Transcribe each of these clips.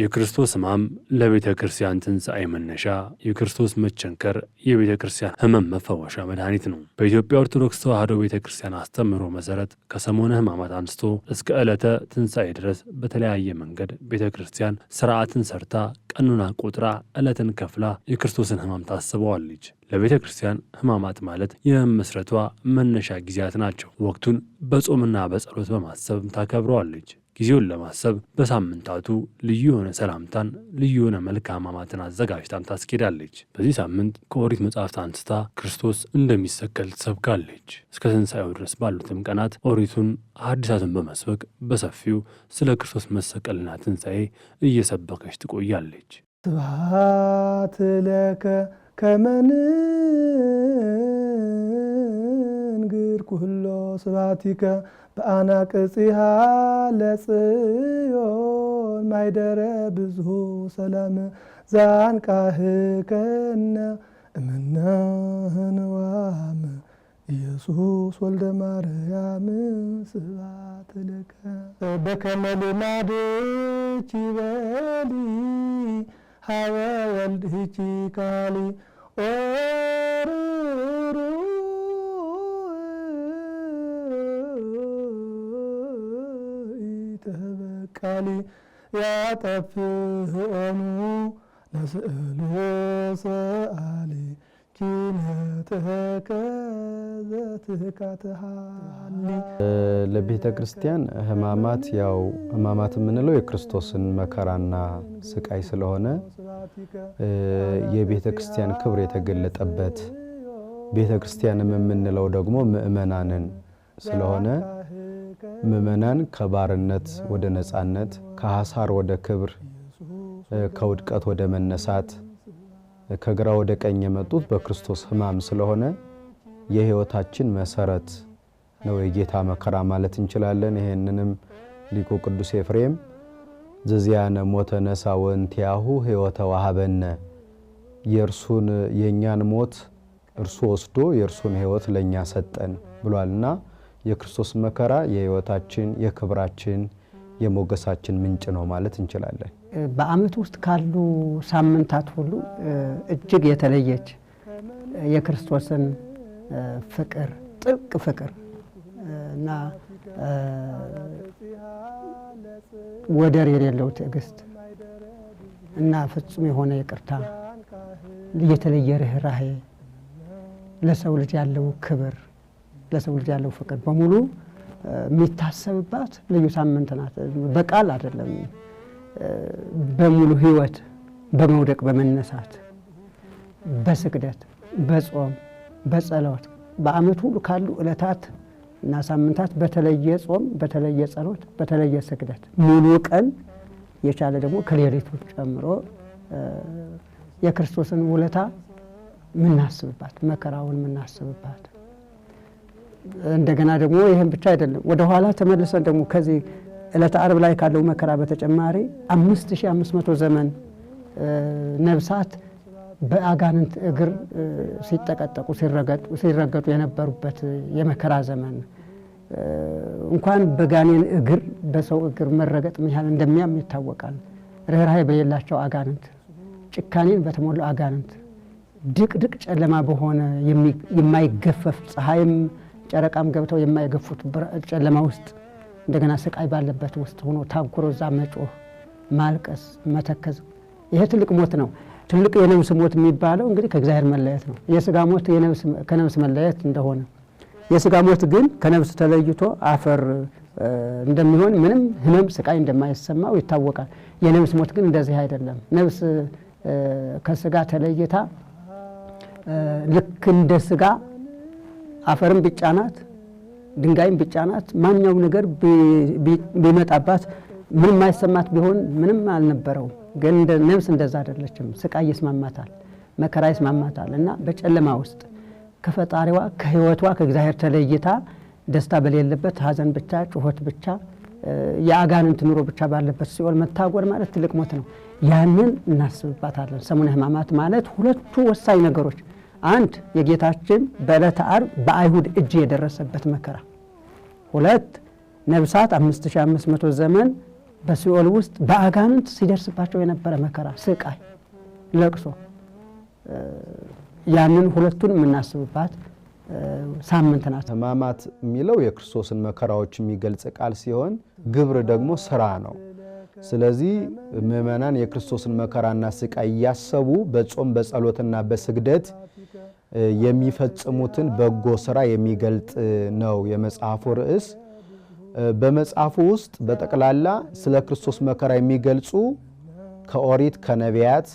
የክርስቶስ ሕማም ለቤተ ክርስቲያን ትንሣኤ መነሻ፣ የክርስቶስ መቸንከር የቤተ ክርስቲያን ሕመም መፈወሻ መድኃኒት ነው። በኢትዮጵያ ኦርቶዶክስ ተዋሕዶ ቤተ ክርስቲያን አስተምህሮ መሠረት ከሰሞነ ሕማማት አንስቶ እስከ ዕለተ ትንሣኤ ድረስ በተለያየ መንገድ ቤተ ክርስቲያን ሥርዓትን ሰርታ ቀኑና ቆጥራ ዕለትን ከፍላ የክርስቶስን ሕማም ታስበዋለች። ለቤተ ክርስቲያን ሕማማት ማለት የመመስረቷ መነሻ ጊዜያት ናቸው። ወቅቱን በጾምና በጸሎት በማሰብ ታከብረዋለች። ጊዜውን ለማሰብ በሳምንታቱ ልዩ የሆነ ሰላምታን፣ ልዩ የሆነ መልካም ሕማማትን አዘጋጅታም ታስኬዳለች። በዚህ ሳምንት ከኦሪት መጽሐፍት አንስታ ክርስቶስ እንደሚሰቀል ትሰብካለች። እስከ ትንሣኤው ድረስ ባሉትም ቀናት ኦሪቱን ሐዲሳትን በመስበክ በሰፊው ስለ ክርስቶስ መሰቀልና ትንሣኤ እየሰበከች ትቆያለች። ስብሐት ለከ ከመ ንንግር ኩሎ ስብሐቲከ በአናቅጽሃ ለጽዮን ማይደረ ብዙ ሰላም ዛንቃህከነ እምነህንዋም ኢየሱስ ወልደ ማርያም ስብሐት ለከ በከመ ልማድኪ በሊ ሀበ ወልድኪ ካሊ ኦርሩ ተበቃሊ ያጠፍኦኑ ለስእሉ ሰአሊ ኪነትከ ዘትካትሃሊ። ለቤተ ክርስቲያን ሕማማት ያው ሕማማት የምንለው የክርስቶስን መከራና ስቃይ ስለሆነ የቤተ ክርስቲያን ክብር የተገለጠበት ቤተ ክርስቲያንም የምንለው ደግሞ ምእመናንን ስለሆነ ምእመናን ከባርነት ወደ ነጻነት፣ ከሐሳር ወደ ክብር፣ ከውድቀት ወደ መነሳት፣ ከግራ ወደ ቀኝ የመጡት በክርስቶስ ሕማም ስለሆነ የሕይወታችን መሰረት ነው የጌታ መከራ ማለት እንችላለን። ይሄንንም ሊቁ ቅዱስ ኤፍሬም ዘዚያነ ሞተ ነሳ ወንቲያሁ ሕይወተ ወሀበነ፣ የእርሱን የእኛን ሞት እርሱ ወስዶ የእርሱን ሕይወት ለእኛ ሰጠን ብሏልና የክርስቶስ መከራ የሕይወታችን፣ የክብራችን፣ የሞገሳችን ምንጭ ነው ማለት እንችላለን። በዓመት ውስጥ ካሉ ሳምንታት ሁሉ እጅግ የተለየች የክርስቶስን ፍቅር፣ ጥብቅ ፍቅር እና ወደር የሌለው ትዕግስት እና ፍጹም የሆነ ይቅርታ፣ የተለየ ርኅራኄ፣ ለሰው ልጅ ያለው ክብር፣ ለሰው ልጅ ያለው ፍቅር በሙሉ የሚታሰብባት ልዩ ሳምንት ናት። በቃል አይደለም፣ በሙሉ ሕይወት በመውደቅ በመነሳት በስግደት በጾም በጸሎት በዓመት ሁሉ ካሉ ዕለታት እና ሳምንታት በተለየ ጾም፣ በተለየ ጸሎት፣ በተለየ ስግደት ሙሉ ቀን የቻለ ደግሞ ከሌሊቱ ጨምሮ የክርስቶስን ውለታ ምናስብባት፣ መከራውን ምናስብባት። እንደገና ደግሞ ይሄን ብቻ አይደለም፣ ወደ ኋላ ተመልሰን ደግሞ ከዚህ ዕለተ ዓርብ ላይ ካለው መከራ በተጨማሪ 5500 ዘመን ነፍሳት በአጋንንት እግር ሲጠቀጠቁ ሲረገጡ የነበሩበት የመከራ ዘመን እንኳን በጋኔን እግር በሰው እግር መረገጥ ምን ያህል እንደሚያም ይታወቃል። ርኅራኄ በሌላቸው አጋንንት፣ ጭካኔን በተሞሉ አጋንንት፣ ድቅድቅ ጨለማ በሆነ የማይገፈፍ ፀሐይም ጨረቃም ገብተው የማይገፉት ጨለማ ውስጥ እንደገና ስቃይ ባለበት ውስጥ ሆኖ ታጉሮ እዛ መጮህ፣ ማልቀስ፣ መተከዝ፣ ይሄ ትልቅ ሞት ነው። ትልቅ የነፍስ ሞት የሚባለው እንግዲህ ከእግዚአብሔር መለየት ነው። የሥጋ ሞት ከነፍስ መለየት እንደሆነ የሥጋ ሞት ግን ከነፍስ ተለይቶ አፈር እንደሚሆን ምንም ሕመም ስቃይ እንደማይሰማው ይታወቃል። የነፍስ ሞት ግን እንደዚህ አይደለም። ነፍስ ከሥጋ ተለይታ ልክ እንደ ሥጋ አፈርም ቢጫናት ድንጋይም ቢጫናት ማንኛውም ነገር ቢመጣባት ምንም የማይሰማት ቢሆን ምንም አልነበረው። ግን ነፍስ እንደዛ አይደለችም። ስቃይ ይስማማታል፣ መከራ ይስማማታል እና በጨለማ ውስጥ ከፈጣሪዋ ከሕይወቷ ከእግዚአብሔር ተለይታ ደስታ በሌለበት ሐዘን ብቻ ጩኸት ብቻ የአጋንንት ኑሮ ብቻ ባለበት ሲኦል መታጎር ማለት ትልቅ ሞት ነው። ያንን እናስብባታለን። ሰሙነ ሕማማት ማለት ሁለቱ ወሳኝ ነገሮች፣ አንድ የጌታችን በዕለተ ዓርብ በአይሁድ እጅ የደረሰበት መከራ፣ ሁለት ነፍሳት 5500 ዘመን በሲኦል ውስጥ በአጋንንት ሲደርስባቸው የነበረ መከራ፣ ስቃይ፣ ለቅሶ ያንን ሁለቱን የምናስብባት ሳምንት ናት። ሕማማት የሚለው የክርስቶስን መከራዎች የሚገልጽ ቃል ሲሆን ግብር ደግሞ ስራ ነው። ስለዚህ ምእመናን የክርስቶስን መከራና ስቃይ እያሰቡ በጾም በጸሎትና በስግደት የሚፈጽሙትን በጎ ስራ የሚገልጥ ነው የመጽሐፉ ርዕስ። በመጽሐፉ ውስጥ በጠቅላላ ስለ ክርስቶስ መከራ የሚገልጹ ከኦሪት ከነቢያት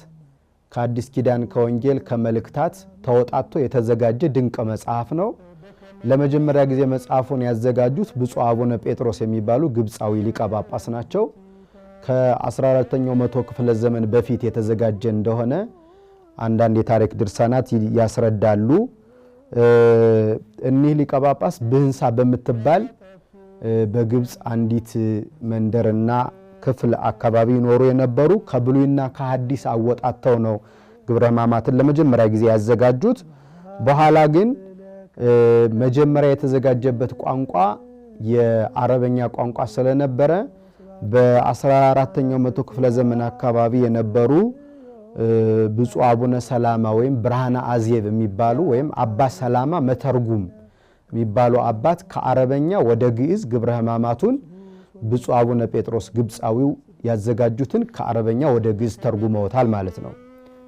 ከአዲስ ኪዳን ከወንጌል ከመልእክታት ተወጣቶ የተዘጋጀ ድንቅ መጽሐፍ ነው። ለመጀመሪያ ጊዜ መጽሐፉን ያዘጋጁት ብፁዕ አቡነ ጴጥሮስ የሚባሉ ግብፃዊ ሊቀ ጳጳስ ናቸው። ከ14ኛው መቶ ክፍለ ዘመን በፊት የተዘጋጀ እንደሆነ አንዳንድ የታሪክ ድርሳናት ያስረዳሉ። እኒህ ሊቀ ጳጳስ ብህንሳ በምትባል በግብፅ አንዲት መንደርና ክፍል አካባቢ ኖሩ የነበሩ ከብሉይና ከሐዲስ አወጣተው ነው ግብረ ሕማማትን ለመጀመሪያ ጊዜ ያዘጋጁት። በኋላ ግን መጀመሪያ የተዘጋጀበት ቋንቋ የአረበኛ ቋንቋ ስለነበረ በ14ኛው መቶ ክፍለ ዘመን አካባቢ የነበሩ ብፁዕ አቡነ ሰላማ ወይም ብርሃነ አዜብ የሚባሉ ወይም አባ ሰላማ መተርጉም የሚባሉ አባት ከአረበኛ ወደ ግዕዝ ግብረ ሕማማቱን ብፁዕ አቡነ ጴጥሮስ ግብፃዊው ያዘጋጁትን ከአረበኛ ወደ ግዕዝ ተርጉመውታል ማለት ነው።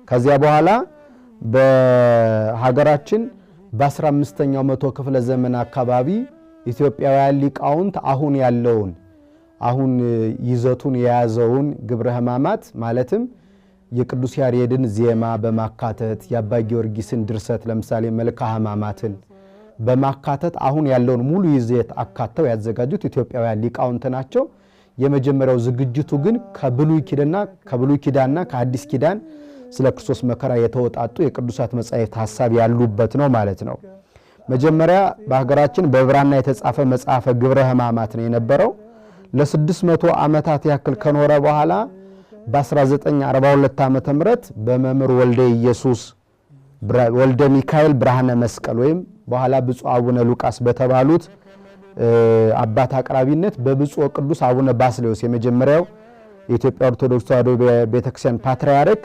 ከዚያ በኋላ በሀገራችን በ15ኛው መቶ ክፍለ ዘመን አካባቢ ኢትዮጵያውያን ሊቃውንት አሁን ያለውን አሁን ይዘቱን የያዘውን ግብረ ሕማማት ማለትም የቅዱስ ያሬድን ዜማ በማካተት የአባ ጊዮርጊስን ድርሰት ለምሳሌ መልክአ ሕማማትን በማካተት አሁን ያለውን ሙሉ ይዘት አካተው ያዘጋጁት ኢትዮጵያውያን ሊቃውንት ናቸው። የመጀመሪያው ዝግጅቱ ግን ከብሉይ ኪዳንና ከአዲስ ኪዳን ስለ ክርስቶስ መከራ የተወጣጡ የቅዱሳት መጻሕፍት ሐሳብ ያሉበት ነው ማለት ነው። መጀመሪያ በሀገራችን በብራና የተጻፈ መጽሐፈ ግብረ ሕማማት ነው የነበረው። ለ600 ዓመታት ያክል ከኖረ በኋላ በ1942 ዓመተ ምህረት በመምህር ወልደ ኢየሱስ ወልደ ሚካኤል ብርሃነ መስቀል ወይም በኋላ ብፁዕ አቡነ ሉቃስ በተባሉት አባት አቅራቢነት በብፁዕ ቅዱስ አቡነ ባስልዮስ የመጀመሪያው የኢትዮጵያ ኦርቶዶክስ ተዋሕዶ ቤተክርስቲያን ፓትርያርክ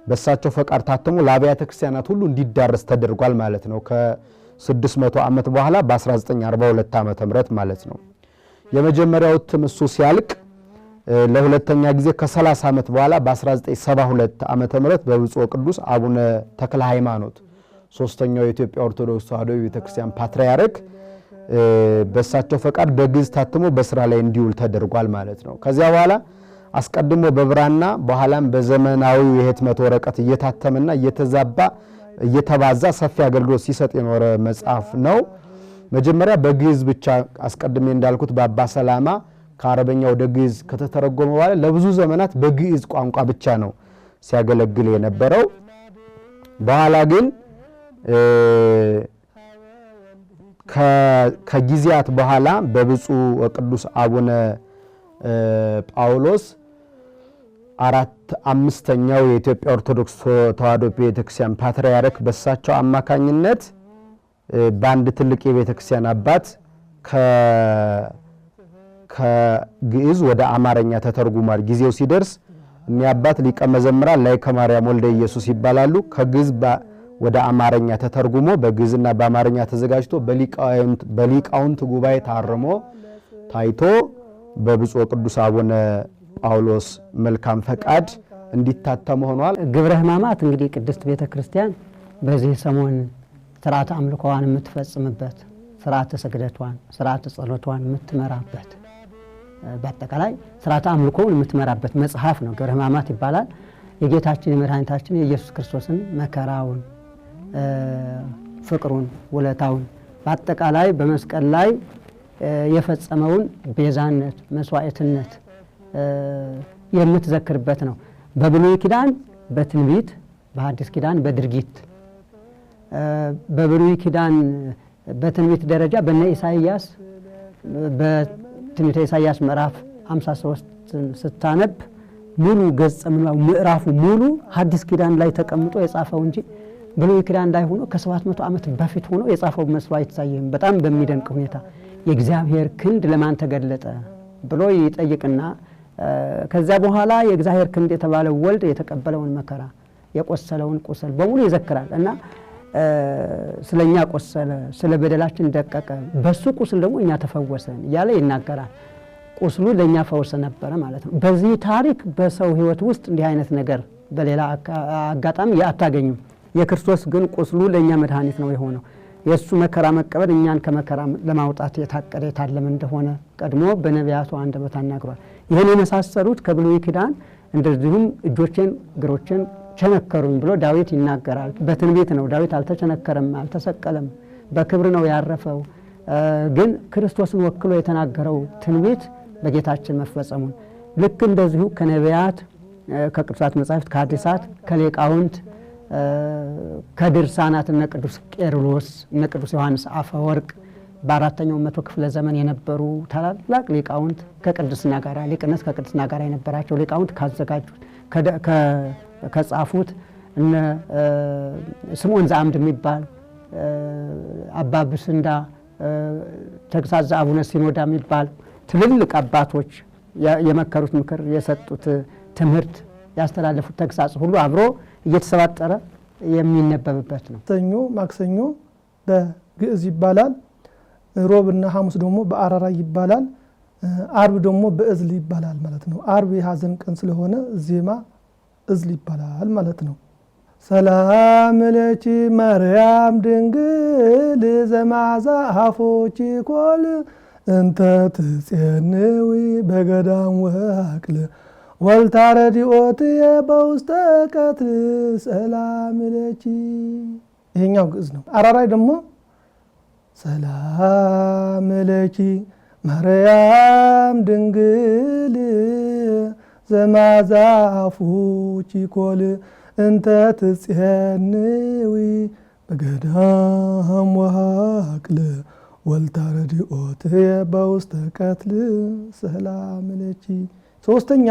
በሳቸው ፈቃድ ታትሞ ለአብያተ ክርስቲያናት ሁሉ እንዲዳረስ ተደርጓል ማለት ነው። ከ600 ዓመት በኋላ በ1942 ዓመተ ምህረት ማለት ነው። የመጀመሪያው እትም እሱ ሲያልቅ ለሁለተኛ ጊዜ ከ30 ዓመት በኋላ በ1972 ዓመተ ምህረት በብፁዕ ቅዱስ አቡነ ተክለ ሃይማኖት ሶስተኛው የኢትዮጵያ ኦርቶዶክስ ተዋሕዶ ቤተክርስቲያን ፓትርያርክ በሳቸው ፈቃድ በግዕዝ ታትሞ በስራ ላይ እንዲውል ተደርጓል ማለት ነው። ከዚያ በኋላ አስቀድሞ በብራና በኋላም በዘመናዊው የህትመት ወረቀት እየታተመና እየተባዛ ሰፊ አገልግሎት ሲሰጥ የኖረ መጽሐፍ ነው። መጀመሪያ በግዕዝ ብቻ አስቀድሜ እንዳልኩት በአባ ሰላማ ከአረበኛ ወደ ግዕዝ ከተተረጎመ በኋላ ለብዙ ዘመናት በግዕዝ ቋንቋ ብቻ ነው ሲያገለግል የነበረው። በኋላ ግን ከጊዜያት በኋላ በብፁዕ ወቅዱስ አቡነ ጳውሎስ አምስተኛው የኢትዮጵያ ኦርቶዶክስ ተዋሕዶ ቤተክርስቲያን ፓትርያርክ በሳቸው አማካኝነት በአንድ ትልቅ የቤተክርስቲያን አባት ከግዕዝ ወደ አማርኛ ተተርጉሟል። ጊዜው ሲደርስ እኒህ አባት ሊቀ መዘምራን ላይከ ማርያም ወልደ ኢየሱስ ይባላሉ። ከግዕዝ ወደ አማርኛ ተተርጉሞ በግዕዝና በአማርኛ ተዘጋጅቶ በሊቃውንት ጉባኤ ታርሞ ታይቶ በብፁዕ ቅዱስ አቡነ ጳውሎስ መልካም ፈቃድ እንዲታተም ሆኗል። ግብረ ሕማማት እንግዲህ ቅድስት ቤተ ክርስቲያን በዚህ ሰሞን ስርዓተ አምልኮዋን የምትፈጽምበት፣ ስርዓተ ስግደቷን፣ ስርዓተ ጸሎቷን የምትመራበት፣ በአጠቃላይ ስርዓተ አምልኮውን የምትመራበት መጽሐፍ ነው። ግብረ ሕማማት ይባላል። የጌታችን የመድኃኒታችን የኢየሱስ ክርስቶስን መከራውን፣ ፍቅሩን፣ ውለታውን በአጠቃላይ በመስቀል ላይ የፈጸመውን ቤዛነት፣ መስዋዕትነት የምትዘክርበት ነው። በብሉይ ኪዳን በትንቢት፣ በሐዲስ ኪዳን በድርጊት። በብሉይ ኪዳን በትንቢት ደረጃ በነ ኢሳይያስ በትንቢተ ኢሳይያስ ምዕራፍ 53 ስታነብ ሙሉ ገጽ ምዕራፉ ሙሉ ሐዲስ ኪዳን ላይ ተቀምጦ የጻፈው እንጂ ብሉይ ኪዳን ላይ ሆኖ ከ700 ዓመት በፊት ሆኖ የጻፈው መስዋዕት አይታየም። በጣም በሚደንቅ ሁኔታ የእግዚአብሔር ክንድ ለማን ተገለጠ ብሎ ይጠይቅና ከዚያ በኋላ የእግዚአብሔር ክንድ የተባለው ወልድ የተቀበለውን መከራ የቆሰለውን ቁስል በሙሉ ይዘክራል እና ስለኛ ቆሰለ፣ ስለ በደላችን ደቀቀ፣ በሱ ቁስል ደግሞ እኛ ተፈወሰን እያለ ይናገራል። ቁስሉ ለኛ ፈውስ ነበረ ማለት ነው። በዚህ ታሪክ በሰው ሕይወት ውስጥ እንዲህ አይነት ነገር በሌላ አጋጣሚ አታገኙም። የክርስቶስ ግን ቁስሉ ለኛ መድኃኒት ነው የሆነው። የሱ መከራ መቀበል እኛን ከመከራ ለማውጣት የታቀደ የታለመ እንደሆነ ቀድሞ በነቢያቱ አንደበት ተናግሯል። ይህን የመሳሰሉት ከብሉይ ኪዳን እንደዚሁም እጆቼን እግሮቼን ቸነከሩኝ ብሎ ዳዊት ይናገራል። በትንቢት ነው። ዳዊት አልተቸነከረም፣ አልተሰቀለም፣ በክብር ነው ያረፈው። ግን ክርስቶስን ወክሎ የተናገረው ትንቢት በጌታችን መፈጸሙን ልክ እንደዚሁ ከነቢያት ከቅዱሳት መጻሕፍት ከሐዲሳት ከሊቃውንት ከድርሳናት እነ ቅዱስ ቄርሎስ እነ ቅዱስ ዮሐንስ አፈወርቅ በአራተኛው መቶ ክፍለ ዘመን የነበሩ ታላላቅ ሊቃውንት ከቅድስና ጋር ሊቅነት ከቅድስና ጋር የነበራቸው ሊቃውንት ካዘጋጁት ከጻፉት እነ ስምዖን ዘአምድ የሚባል አባ ብስንዳ ተግሳጽ ዘአቡነ ሲኖዳ የሚባል ትልልቅ አባቶች የመከሩት ምክር የሰጡት ትምህርት ያስተላለፉት ተግሳጽ ሁሉ አብሮ እየተሰባጠረ የሚነበብበት ነው። ሰኞ ማክሰኞ በግዕዝ ይባላል። ሮብና ሐሙስ ደግሞ በአራራይ ይባላል። አርብ ደግሞ በእዝል ይባላል ማለት ነው። አርብ የሐዘን ቀን ስለሆነ ዜማ እዝል ይባላል ማለት ነው። ሰላም ለኪ ማርያም ድንግል ዘማዛ አፎቺ ኮል እንተ ትጼንዊ በገዳም ወአቅል ወልታረዲኦት በውስተ ቀትል ሰላም ለኪ። ይሄኛው ግዕዝ ነው። አራራይ ደግሞ ሰላም ለኪ ማርያም ድንግል ዘማዛ አፎቺ ኮል እንተ ትጼንዊ በገዳም ወአቅል ወልታረዲኦት በውስተ ቀትል ሰላም ለኪ። ሶስተኛ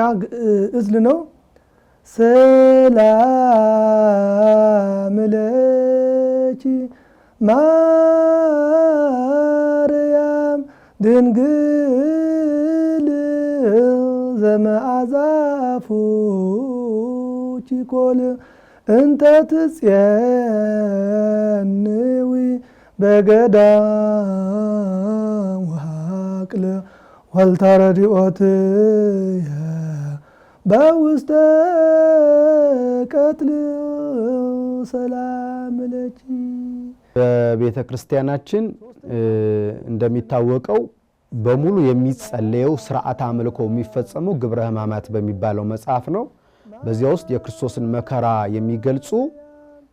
እዝል ነው። ሰላም ለኪ ማርያም ድንግል ዘመዓዛ አፎቺ ኮል እንተ ትጼንዊ በገዳም ወአቅል ወልታረዲኦት በውስተ ቀትል ሰላም ለኪ። በቤተ ክርስቲያናችን እንደሚታወቀው በሙሉ የሚጸለየው ስርዓተ አምልኮ የሚፈጸመው ግብረ ሕማማት በሚባለው መጽሐፍ ነው። በዚያ ውስጥ የክርስቶስን መከራ የሚገልጹ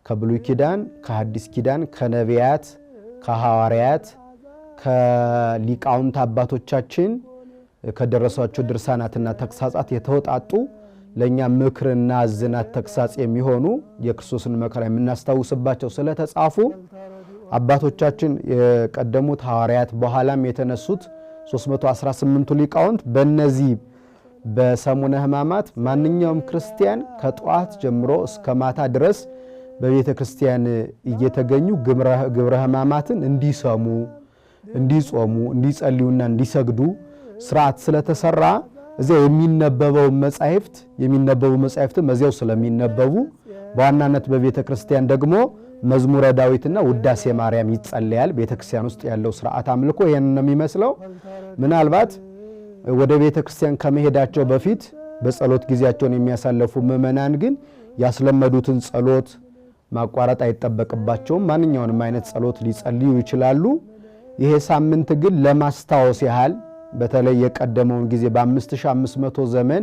ከብሉይ ኪዳን ከሐዲስ ኪዳን ከነቢያት ከሐዋርያት ከሊቃውንት አባቶቻችን ከደረሷቸው ድርሳናትና ተግሳጻት የተወጣጡ ለኛ ምክርና ዝናት ተግሳጽ የሚሆኑ የክርስቶስን መከራ የምናስታውስባቸው ስለተጻፉ አባቶቻችን የቀደሙት ሐዋርያት በኋላም የተነሱት 318ቱ ሊቃውንት በእነዚህ በሰሙነ ሕማማት ማንኛውም ክርስቲያን ከጠዋት ጀምሮ እስከ ማታ ድረስ በቤተ ክርስቲያን እየተገኙ ግብረ ሕማማትን እንዲሰሙ፣ እንዲጾሙ፣ እንዲጸልዩና እንዲሰግዱ ስርዓት ስለተሰራ እዚያ የሚነበቡ መጻሕፍትም እዚያው ስለሚነበቡ በዋናነት በቤተ ክርስቲያን ደግሞ መዝሙረ ዳዊትና ውዳሴ ማርያም ይጸለያል። ቤተ ክርስቲያን ውስጥ ያለው ስርዓት አምልኮ ይሄን ነው የሚመስለው። ምናልባት ወደ ቤተ ክርስቲያን ከመሄዳቸው በፊት በጸሎት ጊዜያቸውን የሚያሳልፉ ምእመናን ግን ያስለመዱትን ጸሎት ማቋረጥ አይጠበቅባቸውም። ማንኛውንም አይነት ጸሎት ሊጸልዩ ይችላሉ። ይሄ ሳምንት ግን ለማስታወስ ያህል በተለይ የቀደመውን ጊዜ በ5500 ዘመን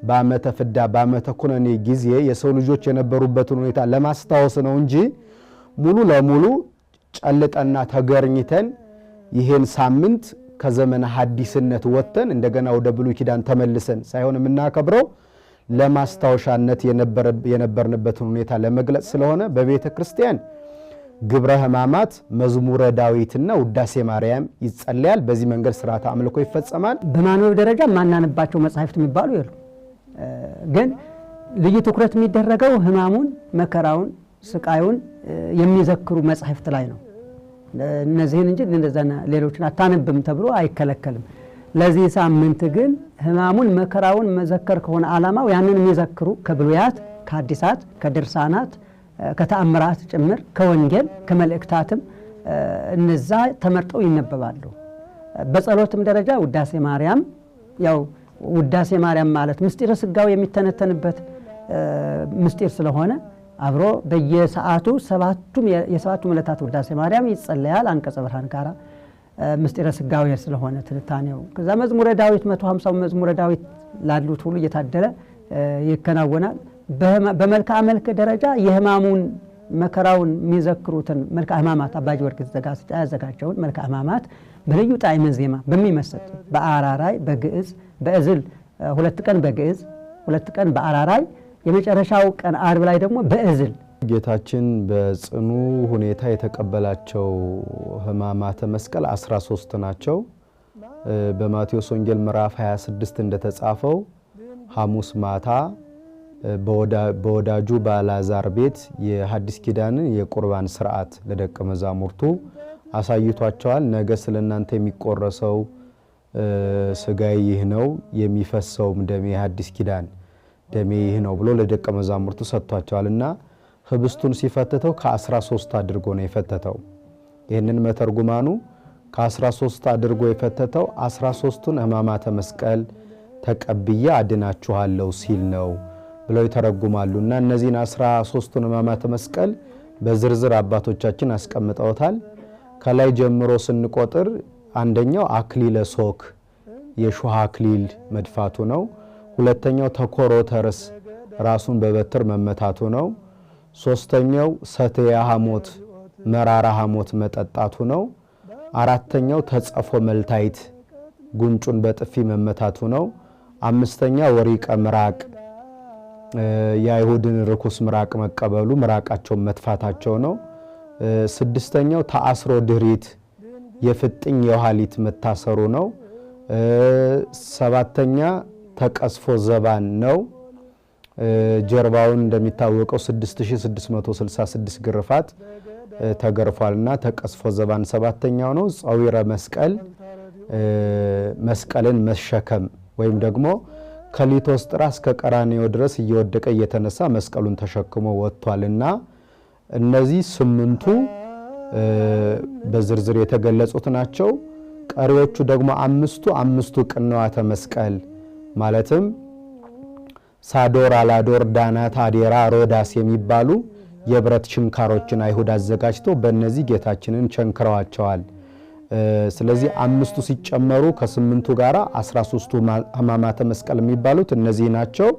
በዓመተ ፍዳ በዓመተ ኩነኔ ጊዜ የሰው ልጆች የነበሩበትን ሁኔታ ለማስታወስ ነው እንጂ ሙሉ ለሙሉ ጨልጠና ተገርኝተን ይሄን ሳምንት ከዘመነ ሐዲስነት ወጥተን እንደገና ወደ ብሉይ ኪዳን ተመልሰን ሳይሆን የምናከብረው ለማስታወሻነት የነበርንበትን ሁኔታ ለመግለጽ ስለሆነ በቤተ ክርስቲያን ግብረ ሕማማት መዝሙረ ዳዊትና ውዳሴ ማርያም ይጸለያል። በዚህ መንገድ ስርዓተ አምልኮ ይፈጸማል። በማንበብ ደረጃ ማናነባቸው መጻሕፍት የሚባሉ የሉ። ግን ልዩ ትኩረት የሚደረገው ሕማሙን፣ መከራውን፣ ስቃዩን የሚዘክሩ መጻሕፍት ላይ ነው። እነዚህን እንጂ እንደዛና ሌሎችን አታነብም ተብሎ አይከለከልም። ለዚህ ሳምንት ግን ሕማሙን መከራውን መዘከር ከሆነ ዓላማው ያንን የሚዘክሩ ከብሉያት ከሐዲሳት ከድርሳናት ከተአምራት ጭምር ከወንጌል ከመልእክታትም እነዛ ተመርጠው ይነበባሉ። በጸሎትም ደረጃ ውዳሴ ማርያም ያው ውዳሴ ማርያም ማለት ምስጢረ ሥጋዌ የሚተነተንበት ምስጢር ስለሆነ አብሮ በየሰዓቱ የሰባቱም ዕለታት ውዳሴ ማርያም ይጸለያል አንቀጸ ብርሃን ጋራ ምስጢረ ሥጋዌ ስለሆነ ትንታኔው። ከዛ መዝሙረ ዳዊት 150 መዝሙረ ዳዊት ላሉት ሁሉ እየታደለ ይከናወናል። በመልክዓ መልክ ደረጃ የሕማሙን መከራውን የሚዘክሩትን መልክዓ ሕማማት አባ ጊዮርጊስ ዘጋስጫ ያዘጋጀውን መልክዓ ሕማማት በልዩ ጣዕመ ዜማ በሚመስጥ በአራራይ በግዕዝ በእዝል 2 ቀን በግዕዝ 2 ቀን በአራራይ የመጨረሻው ቀን ዓርብ ላይ ደግሞ በእዝል ጌታችን በጽኑ ሁኔታ የተቀበላቸው ሕማማተ መስቀል 13 ናቸው። በማቴዎስ ወንጌል ምዕራፍ 26 እንደተጻፈው ሐሙስ ማታ በወዳጁ በአልዓዛር ቤት የሐዲስ ኪዳንን የቁርባን ስርዓት ለደቀ መዛሙርቱ አሳይቷቸዋል። ነገ ስለናንተ የሚቆረሰው ስጋዬ ይህ ነው፣ የሚፈሰውም ደሜ የሐዲስ ኪዳን ደሜ ይህ ነው ብሎ ለደቀ መዛሙርቱ ሰጥቷቸዋልና ህብስቱን ሲፈተተው ከ13 አድርጎ ነው የፈተተው። ይህንን መተርጉማኑ ከ13 አድርጎ የፈተተው 13ቱን ሕማማተ መስቀል ተቀብዬ አድናችኋለሁ ሲል ነው ብለው ይተረጉማሉ። እና እነዚህን 13ቱን ሕማማተ መስቀል በዝርዝር አባቶቻችን አስቀምጠውታል። ከላይ ጀምሮ ስንቆጥር አንደኛው አክሊለ ሶክ የሾህ አክሊል መድፋቱ ነው። ሁለተኛው ተኮሮተ ርስ ራሱን በበትር መመታቱ ነው። ሶስተኛው ሰትያ ሐሞት መራራ ሐሞት መጠጣቱ ነው። አራተኛው ተጸፎ መልታይት ጉንጩን በጥፊ መመታቱ ነው። አምስተኛ ወሪቀ ምራቅ የአይሁድን ርኩስ ምራቅ መቀበሉ ምራቃቸውን መትፋታቸው ነው። ስድስተኛው ተአስሮ ድሪት የፍጥኝ የኋሊት መታሰሩ ነው። ሰባተኛ ተቀስፎ ዘባን ነው። ጀርባውን እንደሚታወቀው 6666 ግርፋት ተገርፏልና ተቀስፎ ዘባን ሰባተኛው ነው። ጸዊረ መስቀል መስቀልን መሸከም ወይም ደግሞ ከሊቶስጥራ እስከ ቀራንዮ ድረስ እየወደቀ እየተነሳ መስቀሉን ተሸክሞ ወጥቷልና እነዚህ 8ቱ በዝርዝር የተገለጹት ናቸው። ቀሪዎቹ ደግሞ አምስቱ ቅንዋተ መስቀል ማለትም ሳዶር፣ አላዶር፣ ዳናት፣ አዴራ፣ ሮዳስ የሚባሉ የብረት ችንካሮችን አይሁድ አዘጋጅቶ በእነዚህ ጌታችንን ቸንክረዋቸዋል። ስለዚህ 5ቱ ሲጨመሩ ከ8ቱ ጋር 13ቱ ሕማማተ መስቀል የሚባሉት እነዚህ ናቸው።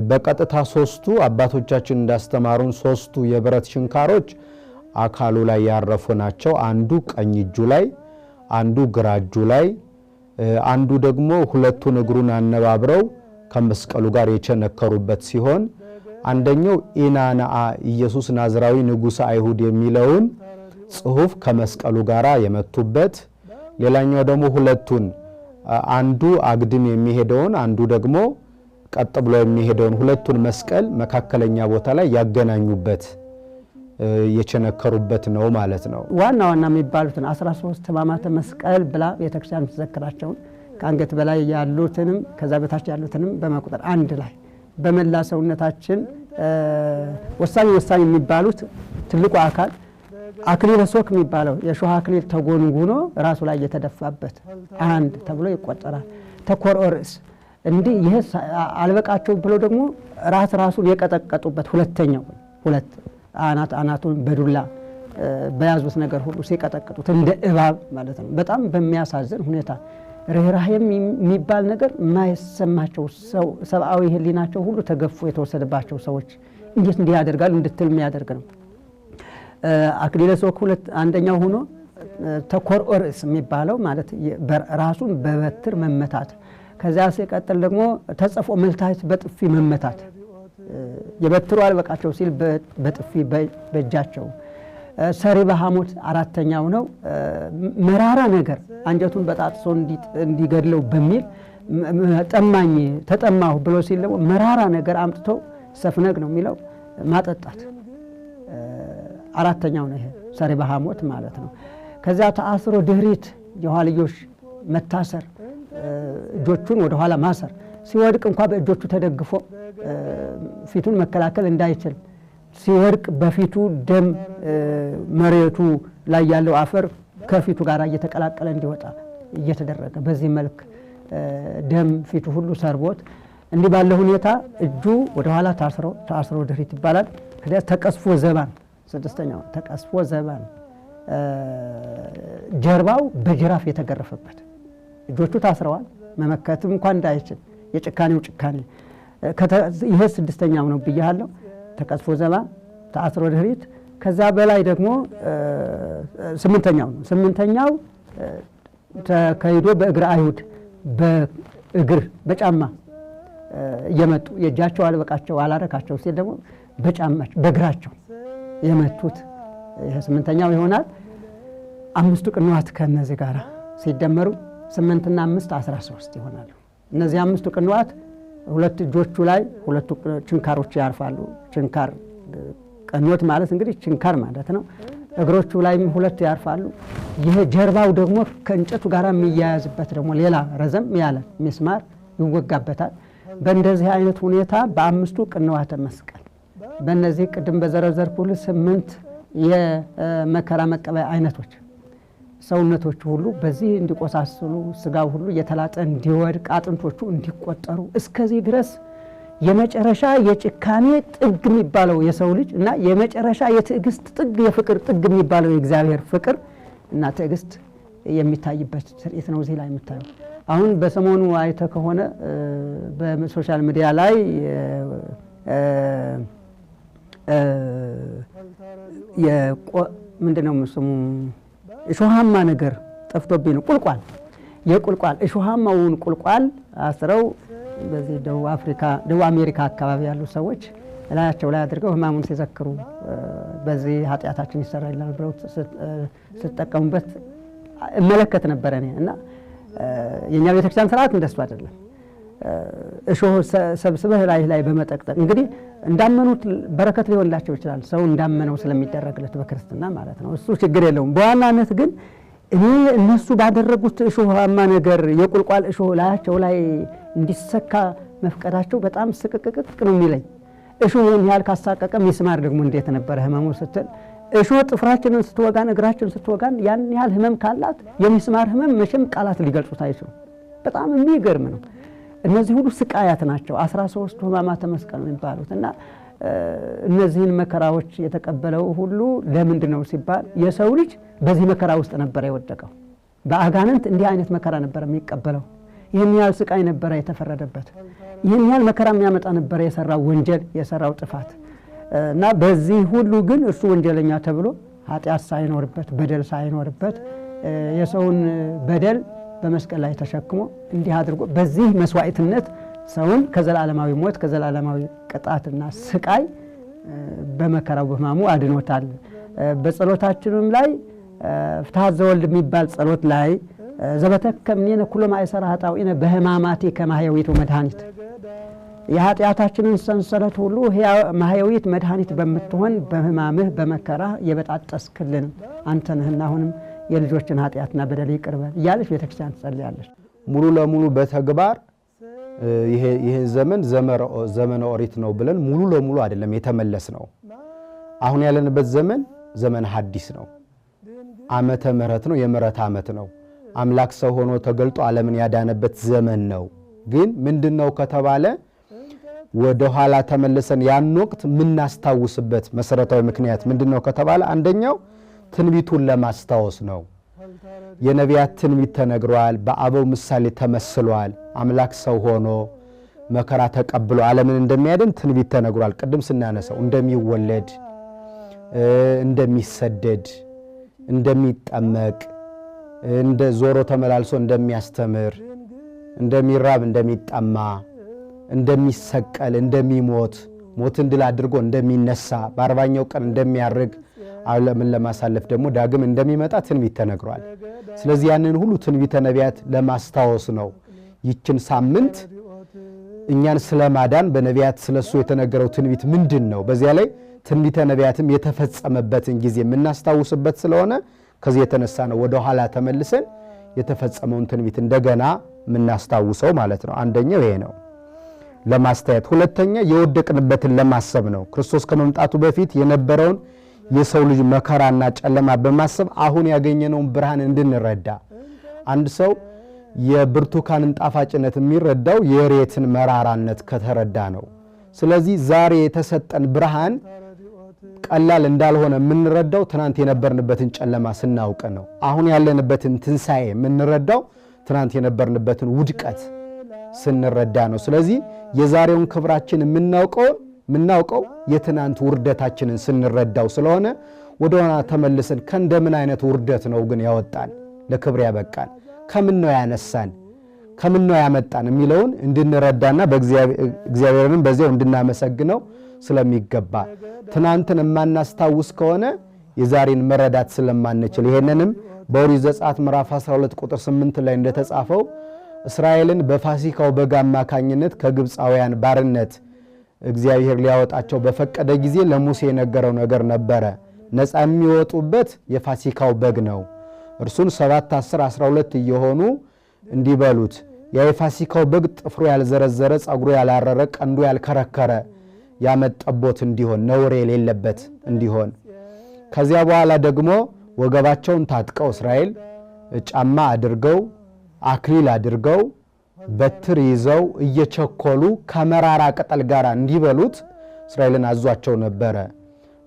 በቀጥታ 3ቱ አባቶቻችን እንዳስተማሩን 3ቱ የብረት ችንካሮች አካሉ ላይ ያረፉ ናቸው። አንዱ ቀኝ እጁ ላይ፣ አንዱ ግራ እጁ ላይ፣ አንዱ ደግሞ ሁለቱን እግሩን አነባብረው ከመስቀሉ ጋር የቸነከሩበት ሲሆን አንደኛው ኢናናአ ኢየሱስ ናዝራዊ ንጉሥ አይሁድ የሚለውን ጽሑፍ ከመስቀሉ ጋር የመቱበት፣ ሌላኛው ደግሞ ሁለቱን አንዱ አግድም የሚሄደውን አንዱ ደግሞ ቀጥ ብሎ የሚሄደውን ሁለቱን መስቀል መካከለኛ ቦታ ላይ ያገናኙበት የቸነከሩበት ነው ማለት ነው። ዋና ዋና የሚባሉትን 13 ሕማማተ መስቀል ብላ ቤተክርስቲያን የምትዘክራቸውን ከአንገት በላይ ያሉትንም ከዛ በታች ያሉትንም በመቁጠር አንድ ላይ በመላ ሰውነታችን ወሳኝ የሚባሉት ትልቁ አካል አክሊለ ሶክ የሚባለው የሾህ አክሊል ተጎንጉኖ ራሱ ላይ የተደፋበት አንድ ተብሎ ይቆጠራል። ተኮርኦ ርዕስ እንዲህ ይህ አልበቃቸው ብሎ ደግሞ ራሱን የቀጠቀጡበት ሁለተኛው ሁለት አናቱን በዱላ በያዙት ነገር ሁሉ ሲቀጠቅጡት እንደ እባብ ማለት ነው። በጣም በሚያሳዝን ሁኔታ ርኅራኄም የሚባል ነገር የማይሰማቸው ሰብአዊ ሕሊናቸው ሁሉ ተገፎ የተወሰደባቸው ሰዎች እንዴት እንዲህ ያደርጋሉ እንድትል የሚያደርግ ነው። አክሊለ ሶክ አንደኛው ሆኖ ተኮርኦ ርዕስ የሚባለው ማለት ራሱን በበትር መመታት፣ ከዚያ ሲቀጥል ደግሞ ተጸፎ መልታይት በጥፊ መመታት፣ የበትሩ አልበቃቸው ሲል በጥፊ በእጃቸው። ሰሪበ ሐሞት አራተኛው ነው። መራራ ነገር አንጀቱን በጣጥሶ እንዲገድለው በሚል ተጠማሁ ብሎ ሲል ደግሞ መራራ ነገር አምጥቶ ሰፍነግ ነው የሚለው ማጠጣት አራተኛው ነው። ይሄ ሰሪበ ሐሞት ማለት ነው። ከዚያ ተአስሮ ድህሪት የኋልዮሽ መታሰር እጆቹን ወደ ኋላ ማሰር፣ ሲወድቅ እንኳ በእጆቹ ተደግፎ ፊቱን መከላከል እንዳይችል ሲወድቅ በፊቱ ደም መሬቱ ላይ ያለው አፈር ከፊቱ ጋር እየተቀላቀለ እንዲወጣ እየተደረገ በዚህ መልክ ደም ፊቱ ሁሉ ሰርቦት እንዲህ ባለ ሁኔታ እጁ ወደ ኋላ ታስሮ ድሪት ይባላል። ከዚያ ተቀስፎ ዘባን ስድስተኛው ተቀስፎ ዘባን ጀርባው በጅራፍ የተገረፈበት እጆቹ ታስረዋል። መመከትም እንኳን እንዳይችል የጭካኔው ጭካኔ ይሄ ስድስተኛው ነው ብያለሁ። ተቀስፎ ዘባን ታስሮ ድሪት። ከዛ በላይ ደግሞ ስምንተኛው ነው። ስምንተኛው ተካሂዶ በእግር አይሁድ በእግር በጫማ እየመጡ የእጃቸው አልበቃቸው አላረካቸው ሲል ደግሞ በጫማቸው በእግራቸው የመቱት ይሄ ስምንተኛው ይሆናል። አምስቱ ቅንዋት ከነዚህ ጋር ሲደመሩ 8 እና 5 13 ይሆናሉ። እነዚህ አምስቱ ቅንዋት ሁለት እጆቹ ላይ ሁለቱ ችንካሮች ያርፋሉ። ችንካር ቀኖት ማለት እንግዲህ ችንካር ማለት ነው። እግሮቹ ላይም ሁለት ያርፋሉ። ይሄ ጀርባው ደግሞ ከእንጨቱ ጋር የሚያያዝበት ደግሞ ሌላ ረዘም ያለ ሚስማር ይወጋበታል። በእንደዚህ አይነት ሁኔታ በአምስቱ ቅንዋተ መስቀል በእነዚህ ቅድም በዘረዘርኩልህ 8 የመከራ መቀበያ አይነቶች ሰውነቶቹ ሁሉ በዚህ እንዲቆሳስሉ ስጋው ሁሉ እየተላጠ እንዲወድቅ አጥንቶቹ እንዲቆጠሩ እስከዚህ ድረስ የመጨረሻ የጭካኔ ጥግ የሚባለው የሰው ልጅ እና የመጨረሻ የትዕግስት ጥግ የፍቅር ጥግ የሚባለው የእግዚአብሔር ፍቅር እና ትዕግስት የሚታይበት ትርኢት ነው እዚህ ላይ የምታየው። አሁን በሰሞኑ አይተ ከሆነ በሶሻል ሚዲያ ላይ ምንድነው ስሙ እሾሃማ ነገር ጠፍቶብኝ ነው። ቁልቋል የቁልቋል እሾሃማውን ቁልቋል አስረው በዚህ ደቡብ አሜሪካ አካባቢ ያሉ ሰዎች ላያቸው ላይ አድርገው ህማሙን ሲዘክሩ በዚህ ኃጢአታችን ይሰራል ብለው ስትጠቀሙበት እመለከት ነበር እኔ እና የኛ ቤተክርስቲያን ስርዓት እንደሱ አይደለም። እሾህ ሰብስበህ ላይ በመጠቅጠቅ እንግዲህ እንዳመኑት በረከት ሊሆንላቸው ይችላል። ሰው እንዳመነው ስለሚደረግለት በክርስትና ማለት ነው። እሱ ችግር የለውም። በዋናነት ግን እኔ እነሱ ባደረጉት እሾሃማ ነገር የቁልቋል እሾህ ላያቸው ላይ እንዲሰካ መፍቀዳቸው በጣም ስቅቅቅ ነው የሚለኝ። እሾህን ያህል ካሳቀቀ ሚስማር ደግሞ እንዴት ነበረ ህመሙ ስትል እሾህ ጥፍራችንን ስትወጋን እግራችን ስትወጋን ያን ያህል ህመም ካላት የሚስማር ህመም መቼም ቃላት ሊገልጹት አይችሉም። በጣም የሚገርም ነው። እነዚህ ሁሉ ስቃያት ናቸው። 13 ህማማተ መስቀል የሚባሉት እና እነዚህን መከራዎች የተቀበለው ሁሉ ለምንድን ነው ሲባል የሰው ልጅ በዚህ መከራ ውስጥ ነበር የወደቀው። በአጋንንት እንዲህ አይነት መከራ ነበር የሚቀበለው። ይህን ያህል ስቃይ ነበረ የተፈረደበት። ይህን ያህል መከራ የሚያመጣ ነበር የሰራው ወንጀል የሰራው ጥፋት እና በዚህ ሁሉ ግን እርሱ ወንጀለኛ ተብሎ ኃጢአት ሳይኖርበት በደል ሳይኖርበት የሰውን በደል በመስቀል ላይ ተሸክሞ እንዲህ አድርጎ በዚህ መስዋዕትነት ሰውን ከዘላለማዊ ሞት ከዘላለማዊ ቅጣትና ስቃይ በመከራው በሕማሙ አድኖታል። በጸሎታችንም ላይ ፍትሐ ዘወልድ የሚባል ጸሎት ላይ ዘበተከምኔነ ኩሎ ማእሰረ ኃጣውኢነ በሕማማቴ ከማህየዊት መድኃኒት የኃጢአታችንን ሰንሰለት ሁሉ ማህየዊት መድኃኒት በምትሆን በሕማምህ በመከራህ የበጣጠስክልን አንተ ነህና አሁንም የልጆችን ኃጢአትና በደል ይቅር በል እያለች ቤተክርስቲያን ትጸልያለች። ሙሉ ለሙሉ በተግባር ይሄን ዘመን ዘመነ ኦሪት ነው ብለን ሙሉ ለሙሉ አይደለም የተመለስ ነው። አሁን ያለንበት ዘመን ዘመነ ሐዲስ ነው። ዓመተ ምሕረት ነው። የምሕረት ዓመት ነው። አምላክ ሰው ሆኖ ተገልጦ ዓለምን ያዳነበት ዘመን ነው። ግን ምንድነው ከተባለ ወደ ኋላ ተመልሰን ያን ወቅት ምናስታውስበት መሰረታዊ ምክንያት ምንድነው ከተባለ አንደኛው ትንቢቱን ለማስታወስ ነው። የነቢያት ትንቢት ተነግሯል። በአበው ምሳሌ ተመስሏል። አምላክ ሰው ሆኖ መከራ ተቀብሎ ዓለምን እንደሚያድን ትንቢት ተነግሯል። ቅድም ስናነሳው እንደሚወለድ፣ እንደሚሰደድ፣ እንደሚጠመቅ፣ እንደ ዞሮ ተመላልሶ እንደሚያስተምር፣ እንደሚራብ፣ እንደሚጠማ፣ እንደሚሰቀል፣ እንደሚሞት፣ ሞትን ድል አድርጎ እንደሚነሳ፣ በአርባኛው ቀን እንደሚያርግ፣ ዓለምን ለማሳለፍ ደግሞ ዳግም እንደሚመጣ ትንቢት ተነግሯል። ስለዚህ ያንን ሁሉ ትንቢተ ነቢያት ለማስታወስ ነው። ይችን ሳምንት እኛን ስለማዳን በነቢያት ስለሱ የተነገረው ትንቢት ምንድን ነው? በዚያ ላይ ትንቢተ ነቢያትም የተፈጸመበትን ጊዜ የምናስታውስበት ስለሆነ ከዚህ የተነሳ ነው ወደ ኋላ ተመልሰን የተፈጸመውን ትንቢት እንደገና የምናስታውሰው ማለት ነው። አንደኛው ይሄ ነው ለማስተያየት። ሁለተኛ የወደቅንበትን ለማሰብ ነው። ክርስቶስ ከመምጣቱ በፊት የነበረውን የሰው ልጅ መከራና ጨለማ በማሰብ አሁን ያገኘነውን ብርሃን እንድንረዳ። አንድ ሰው የብርቱካንን ጣፋጭነት የሚረዳው የሬትን መራራነት ከተረዳ ነው። ስለዚህ ዛሬ የተሰጠን ብርሃን ቀላል እንዳልሆነ የምንረዳው ትናንት የነበርንበትን ጨለማ ስናውቅ ነው። አሁን ያለንበትን ትንሣኤ የምንረዳው ትናንት የነበርንበትን ውድቀት ስንረዳ ነው። ስለዚህ የዛሬውን ክብራችን የምናውቀው የትናንት ውርደታችንን ስንረዳው ስለሆነ ወደ ኋላ ተመልሰን ከእንደምን አይነት ውርደት ነው ግን ያወጣን ለክብር ያበቃን፣ ከምን ነው ያነሳን፣ ከምን ነው ያመጣን የሚለውን እንድንረዳና በእግዚአብሔርንም በዚያው እንድናመሰግነው ስለሚገባ ትናንትን የማናስታውስ ከሆነ የዛሬን መረዳት ስለማንችል ይሄንንም በኦሪት ዘጸአት ምዕራፍ 12 ቁጥር 8 ላይ እንደተጻፈው እስራኤልን በፋሲካው በግ አማካኝነት ከግብፃውያን ባርነት እግዚአብሔር ሊያወጣቸው በፈቀደ ጊዜ ለሙሴ የነገረው ነገር ነበረ። ነፃ የሚወጡበት የፋሲካው በግ ነው። እርሱን 7፣ 10፣ 12 እየሆኑ እንዲበሉት ያ የፋሲካው በግ ጥፍሩ ያልዘረዘረ፣ ጸጉሩ ያላረረ፣ ቀንዱ ያልከረከረ የዓመት ጠቦት እንዲሆን ነውር የሌለበት እንዲሆን ከዚያ በኋላ ደግሞ ወገባቸውን ታጥቀው እስራኤል ጫማ አድርገው አክሊል አድርገው በትር ይዘው እየቸኮሉ ከመራራ ቅጠል ጋር እንዲበሉት እስራኤልን አዟቸው ነበረ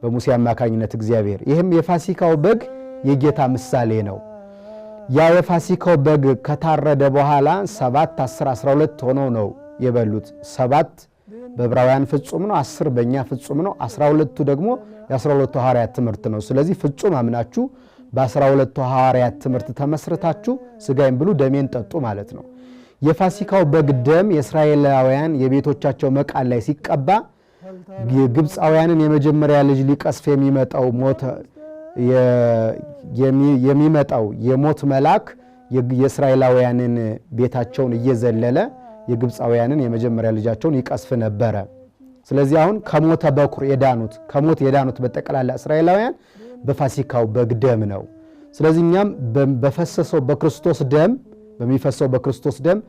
በሙሴ አማካኝነት እግዚአብሔር። ይህም የፋሲካው በግ የጌታ ምሳሌ ነው። ያ የፋሲካው በግ ከታረደ በኋላ 7፣ 10፣ 12 ሆነው ነው የበሉት። 7 በዕብራውያን ፍጹም ነው፣ 10 በእኛ ፍጹም ነው፣ 12ቱ ደግሞ የ12ቱ ሐዋርያት ትምህርት ነው። ስለዚህ ፍጹም አምናችሁ በ12ቱ ሐዋርያት ትምህርት ተመስርታችሁ ሥጋዬን ብሉ ደሜን ጠጡ ማለት ነው። የፋሲካው በግ ደም የእስራኤላውያን የቤቶቻቸው መቃን ላይ ሲቀባ የግብፃውያንን የመጀመሪያ ልጅ ሊቀስፍ የሚመጣው የሞት መልአክ የእስራኤላውያንን ቤታቸውን እየዘለለ የግብፃውያንን የመጀመሪያ ልጃቸውን ይቀስፍ ነበረ። ስለዚህ አሁን ከሞተ በኩር ከሞት የዳኑት በጠቅላላ እስራኤላውያን በፋሲካው በግ ደም ነው። ስለዚህ እኛም በሚፈሰው በክርስቶስ ደም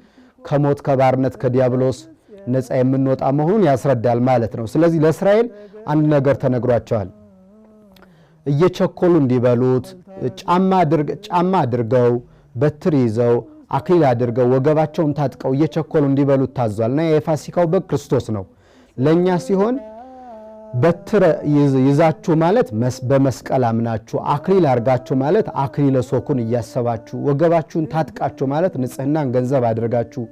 ከሞት ከባርነት ከዲያብሎስ ነፃ የምንወጣ መሆኑን ያስረዳል ማለት ነው። ስለዚህ ለእስራኤል አንድ ነገር ተነግሯቸዋል። እየቸኮሉ እንዲበሉት ጫማ አድርገው በትር ይዘው አክሊል አድርገው ወገባቸውን ታጥቀው እየቸኮሉ እንዲበሉት ታዟልና የፋሲካው በግ ክርስቶስ ነው። ለእኛ ሲሆን በትር ይዛችሁ ማለት በመስቀል አምናችሁ፣ አክሊል አድርጋችሁ ማለት አክሊለ ሦኩን እያሰባችሁ፣ ወገባችሁን ታጥቃችሁ ማለት ንጽሕናን ገንዘብ አድርጋችሁ፣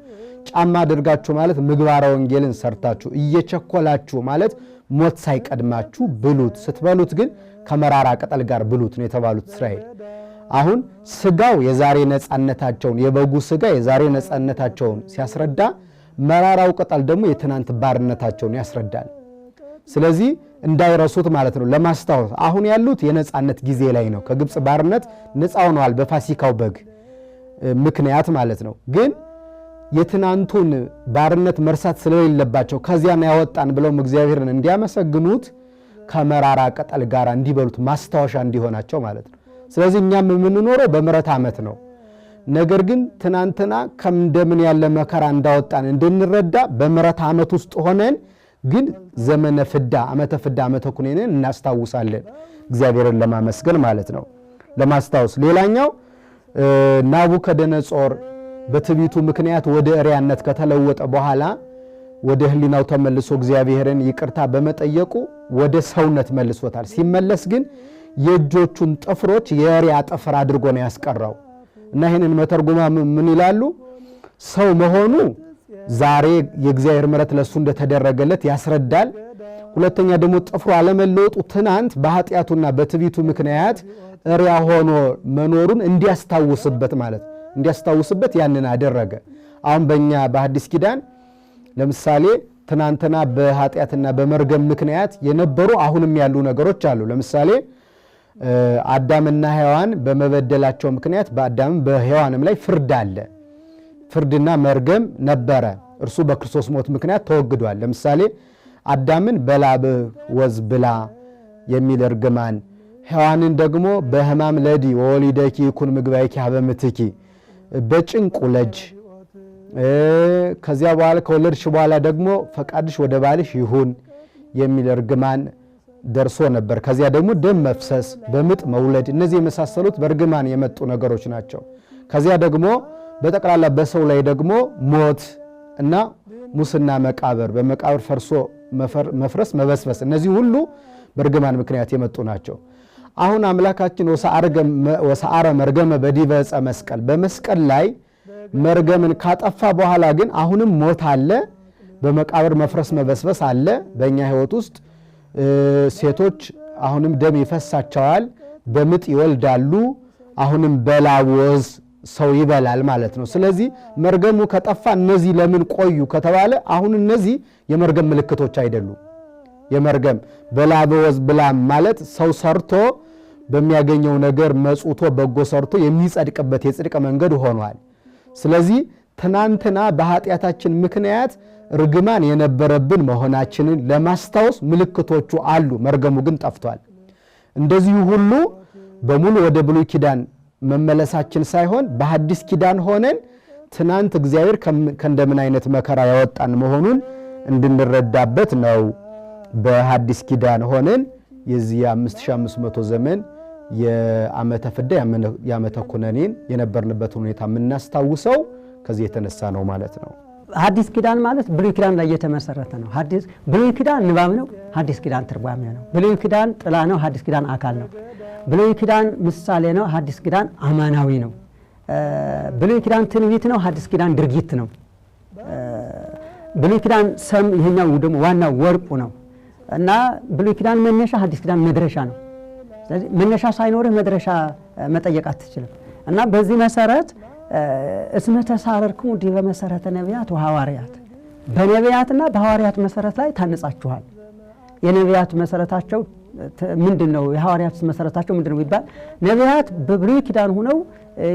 ጫማ አድርጋችሁ ማለት ምግባረ ወንጌልን ሰርታችሁ፣ እየቸኮላችሁ ማለት ሞት ሳይቀድማችሁ ብሉት። ስትበሉት ግን ከመራራ ቅጠል ጋር ብሉት ነው የተባሉት እስራኤል። አሁን ስጋው የዛሬ ነፃነታቸውን የበጉ ስጋ የዛሬ ነፃነታቸውን ሲያስረዳ፣ መራራው ቅጠል ደግሞ የትናንት ባርነታቸውን ያስረዳል። ስለዚህ እንዳይረሱት ማለት ነው ለማስታወስ። አሁን ያሉት የነፃነት ጊዜ ላይ ነው። ከግብፅ ባርነት ነፃ ሆነዋል በፋሲካው በግ ምክንያት ማለት ነው። ግን የትናንቱን ባርነት መርሳት ስለሌለባቸው ከዚያም ያወጣን ብለውም እግዚአብሔርን እንዲያመሰግኑት ከመራራ ቅጠል ጋር እንዲበሉት ማስታወሻ እንዲሆናቸው ማለት ነው። ስለዚህ እኛም የምንኖረው በምሕረት ዓመት ነው። ነገር ግን ትናንትና እንደምን ያለ መከራ እንዳወጣን እንድንረዳ በምሕረት ዓመት ውስጥ ሆነን ግን ዘመነ ፍዳ ዓመተ ኩነኔን እናስታውሳለን። እግዚአብሔርን ለማመስገን ማለት ነው ለማስታወስ። ሌላኛው ናቡከደነጾር በትዕቢቱ ምክንያት ወደ እሪያነት ከተለወጠ በኋላ ወደ ሕሊናው ተመልሶ እግዚአብሔርን ይቅርታ በመጠየቁ ወደ ሰውነት መልሶታል። ሲመለስ ግን የእጆቹን ጥፍሮች የእሪያ ጥፍር አድርጎ ነው ያስቀረው እና ይህንን መተርጉማ ምን ይላሉ? ሰው መሆኑ ዛሬ የእግዚአብሔር ምሕረት ለሱ እንደተደረገለት ያስረዳል። ሁለተኛ ደግሞ ጥፍሩ አለመለወጡ ትናንት በኃጢአቱና በትዕቢቱ ምክንያት እሪያ ሆኖ መኖሩን እንዲያስታውስበት ያንን አደረገ። አሁን በእኛ በአዲስ ኪዳን ለምሳሌ ትናንትና በኃጢአትና በመርገም ምክንያት የነበሩ አሁንም ያሉ ነገሮች አሉ። ለምሳሌ አዳምና ሔዋን በመበደላቸው ምክንያት በአዳምም በሔዋንም ላይ ፍርድ አለ። ፍርድና መርገም ነበረ። እርሱ በክርስቶስ ሞት ምክንያት ተወግዷል። ለምሳሌ አዳምን በላብህ ወዝ ብላ የሚል እርግማን፣ ሔዋንን ደግሞ በሕማም ለዲ ወወሊደኪ ይኩን ምግባይኪ ሀበ ምትኪ በጭንቅ ውለጅ ከዚያ በኋላ ከወለድሽ በኋላ ደግሞ ፈቃድሽ ወደ ባልሽ ይሁን የሚል እርግማን ደርሶ ነበር። ከዚያ ደግሞ ደም መፍሰስ፣ በምጥ መውለድ፣ እነዚህ የመሳሰሉት በእርግማን የመጡ ነገሮች ናቸው። ከዚያ ደግሞ በጠቅላላ በሰው ላይ ደግሞ ሞት እና ሙስና መቃብር፣ በመቃብር ፈርሶ መፍረስ መበስበስ፣ እነዚህ ሁሉ በእርግማን ምክንያት የመጡ ናቸው። አሁን አምላካችን ወሰአረ መርገመ በዲበ ዕፀ መስቀል በመስቀል ላይ መርገምን ካጠፋ በኋላ ግን አሁንም ሞት አለ፣ በመቃብር መፍረስ መበስበስ አለ። በእኛ ሕይወት ውስጥ ሴቶች አሁንም ደም ይፈሳቸዋል፣ በምጥ ይወልዳሉ፣ አሁንም በላብ ወዝ ሰው ይበላል ማለት ነው። ስለዚህ መርገሙ ከጠፋ እነዚህ ለምን ቆዩ ከተባለ አሁን እነዚህ የመርገም ምልክቶች አይደሉም። የመርገም በላብ ወዝ ብላም ማለት ሰው ሰርቶ በሚያገኘው ነገር መጽውቶ በጎ ሰርቶ የሚጸድቅበት የጽድቅ መንገድ ሆኗል። ስለዚህ ትናንትና በኃጢአታችን ምክንያት ርግማን የነበረብን መሆናችንን ለማስታወስ ምልክቶቹ አሉ። መርገሙ ግን ጠፍቷል። እንደዚሁ ሁሉ በሙሉ ወደ ብሉይ ኪዳን መመለሳችን ሳይሆን በሐዲስ ኪዳን ሆነን ትናንት እግዚአብሔር ከእንደምን አይነት መከራ ያወጣን መሆኑን እንድንረዳበት ነው። በሐዲስ ኪዳን ሆነን የዚህ 5500 ዘመን የዓመተ ፍዳ የዓመተ ኩነኔን የነበርንበት ሁኔታ የምናስታውሰው ከዚህ የተነሳ ነው ማለት ነው። ሐዲስ ኪዳን ማለት ብሉይ ኪዳን ላይ የተመሰረተ ነው። ብሉይ ኪዳን ንባብ ነው፣ ሐዲስ ኪዳን ትርጓሜ ነው። ብሉይ ኪዳን ጥላ ነው፣ ሐዲስ ኪዳን አካል ነው። ብሉይ ኪዳን ምሳሌ ነው፣ ሐዲስ ኪዳን አማናዊ ነው። ብሉይ ኪዳን ትንቢት ነው፣ ሐዲስ ኪዳን ድርጊት ነው። ብሉይ ኪዳን ሰም፣ ይሄኛው ደግሞ ዋናው ወርቁ ነው እና ብሉይ ኪዳን መነሻ፣ ሐዲስ ኪዳን መድረሻ ነው። ስለዚህ መነሻ ሳይኖርህ መድረሻ መጠየቅ አትችልም። እና በዚህ መሰረት እስመ ተሳረርክሙ ዲበ መሰረተ ነቢያት ወሐዋርያት፣ በነቢያትና በሐዋርያት መሰረት ላይ ታንጻችኋል። የነቢያት መሰረታቸው ምንድነው? የሐዋርያት መሰረታቸው ምንድነው ቢባል ነቢያት በብሉይ ኪዳን ሆነው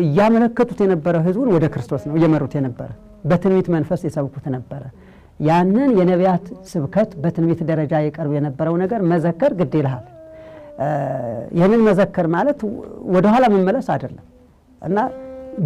እያመለከቱት የነበረ ህዝቡን ወደ ክርስቶስ ነው እየመሩት የነበረ፣ በትንቢት መንፈስ የሰብኩት ነበረ። ያንን የነቢያት ስብከት በትንቢት ደረጃ የቀርብ የነበረው ነገር መዘከር ግድ ይልሃል። ይህንን መዘከር ማለት ወደኋላ መመለስ አይደለም እና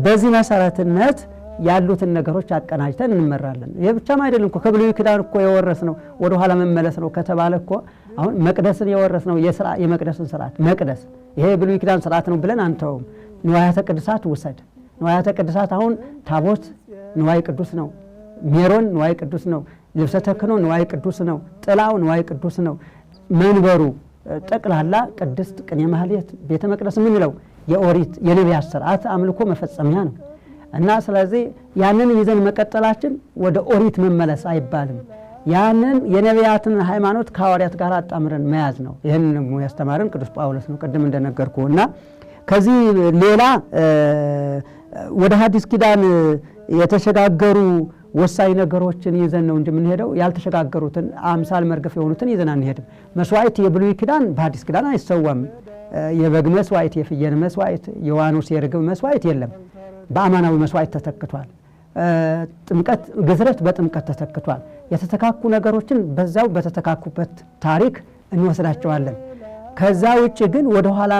በዚህ መሰረትነት ያሉትን ነገሮች አቀናጅተን እንመራለን። ይህ ብቻም አይደለም እኮ ከብሉይ ኪዳን እኮ የወረስ ነው ወደኋላ መመለስ ነው ከተባለ እኮ አሁን መቅደስን የወረስ ነው የመቅደስን ስርዓት መቅደስ ይሄ የብሉይ ኪዳን ስርዓት ነው ብለን አንተውም። ንዋያተ ቅድሳት ውሰድ። ንዋያተ ቅድሳት አሁን ታቦት ንዋይ ቅዱስ ነው፣ ሜሮን ንዋይ ቅዱስ ነው፣ ልብሰ ተክህኖ ንዋይ ቅዱስ ነው፣ ጥላው ንዋይ ቅዱስ ነው፣ መንበሩ ጠቅላላ ቅድስት ቅኔ ማህሌት ቤተ መቅደስ የምንለው የኦሪት የነቢያት ስርዓት አምልኮ መፈጸሚያ ነው እና ስለዚህ ያንን ይዘን መቀጠላችን ወደ ኦሪት መመለስ አይባልም። ያንን የነቢያትን ሃይማኖት ከሐዋርያት ጋር አጣምረን መያዝ ነው። ይህንን ያስተማረን ቅዱስ ጳውሎስ ነው ቅድም እንደነገርኩ እና ከዚህ ሌላ ወደ ሐዲስ ኪዳን የተሸጋገሩ ወሳኝ ነገሮችን ይዘን ነው እንጂ የምንሄደው ያልተሸጋገሩትን አምሳል መርገፍ የሆኑትን ይዘን አንሄድም። መስዋዕት የብሉይ ኪዳን በሐዲስ ኪዳን አይሰዋም። የበግ መስዋዕት፣ የፍየል መስዋዕት፣ የዋኖስ የርግብ መስዋዕት የለም። በአማናዊ መስዋዕት ተተክቷል። ጥምቀት ግዝረት በጥምቀት ተተክቷል። የተተካኩ ነገሮችን በዛው በተተካኩበት ታሪክ እንወስዳቸዋለን። ከዛ ውጭ ግን ወደ ኋላ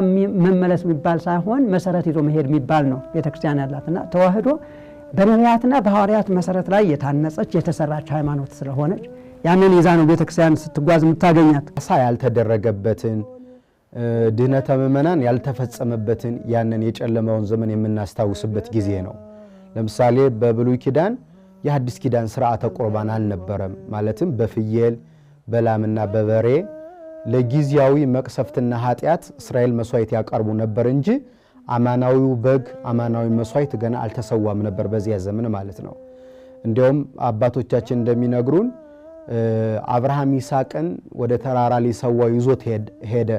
መመለስ የሚባል ሳይሆን መሰረት ይዞ መሄድ የሚባል ነው ቤተክርስቲያን ያላትና ተዋህዶ በነቢያትና በሐዋርያት መሰረት ላይ የታነጸች የተሰራች ሃይማኖት ስለሆነች ያንን ይዛ ነው ቤተክርስቲያን ስትጓዝ የምታገኛት። ያልተደረገበትን ድህነተ ምእመናን ያልተፈጸመበትን ያንን የጨለመውን ዘመን የምናስታውስበት ጊዜ ነው። ለምሳሌ በብሉይ ኪዳን የሐዲስ ኪዳን ስርዓተ ቁርባን አልነበረም። ማለትም በፍየል በላምና በበሬ ለጊዜያዊ መቅሰፍትና ኃጢአት እስራኤል መስዋዕት ያቀርቡ ነበር እንጂ አማናዊው በግ አማናዊ መስዋዕት ገና አልተሰዋም ነበር በዚያ ዘመን ማለት ነው። እንዲያውም አባቶቻችን እንደሚነግሩን አብርሃም ይስሐቅን ወደ ተራራ ሊሰዋው ይዞት ሄደ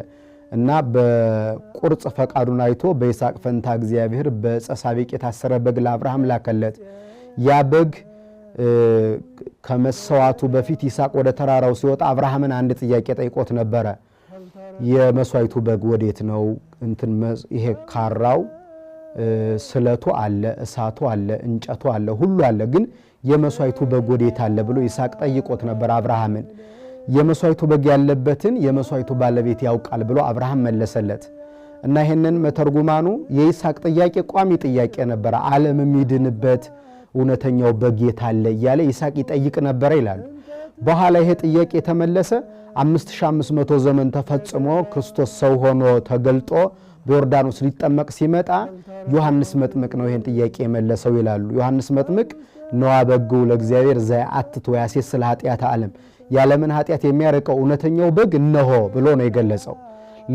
እና በቁርጽ ፈቃዱን አይቶ በይስሐቅ ፈንታ እግዚአብሔር በዕፀ ሳቤቅ የታሰረ በግ ለአብርሃም ላከለት። ያ በግ ከመሰዋቱ በፊት ይስሐቅ ወደ ተራራው ሲወጣ አብርሃምን አንድ ጥያቄ ጠይቆት ነበረ። የመስዋዕቱ በግ ወዴት ነው? ይሄ ካራው ስለቱ አለ፣ እሳቱ አለ፣ እንጨቱ አለ፣ ሁሉ አለ፣ ግን የመስዋዕቱ በግ ወዴት አለ ብሎ ይስሐቅ ጠይቆት ነበር አብርሃምን። የመስዋዕቱ በግ ያለበትን የመስዋዕቱ ባለቤት ያውቃል ብሎ አብርሃም መለሰለት እና ይሄንን መተርጉማኑ የይስሐቅ ጥያቄ ቋሚ ጥያቄ ነበረ። ዓለም የሚድንበት እውነተኛው በግ የት አለ እያለ ይስሐቅ ይጠይቅ ነበር ይላሉ። በኋላ ይሄ ጥያቄ የተመለሰ 5500 ዘመን ተፈጽሞ ክርስቶስ ሰው ሆኖ ተገልጦ በዮርዳኖስ ሊጠመቅ ሲመጣ ዮሐንስ መጥምቅ ነው ይሄን ጥያቄ የመለሰው ይላሉ። ዮሐንስ መጥምቅ ነዋ በግው ለእግዚአብሔር ዘያአትት ወያሴስል ኃጢአተ ዓለም ያለምን ኃጢአት የሚያርቀው እውነተኛው በግ እነሆ ብሎ ነው የገለጸው።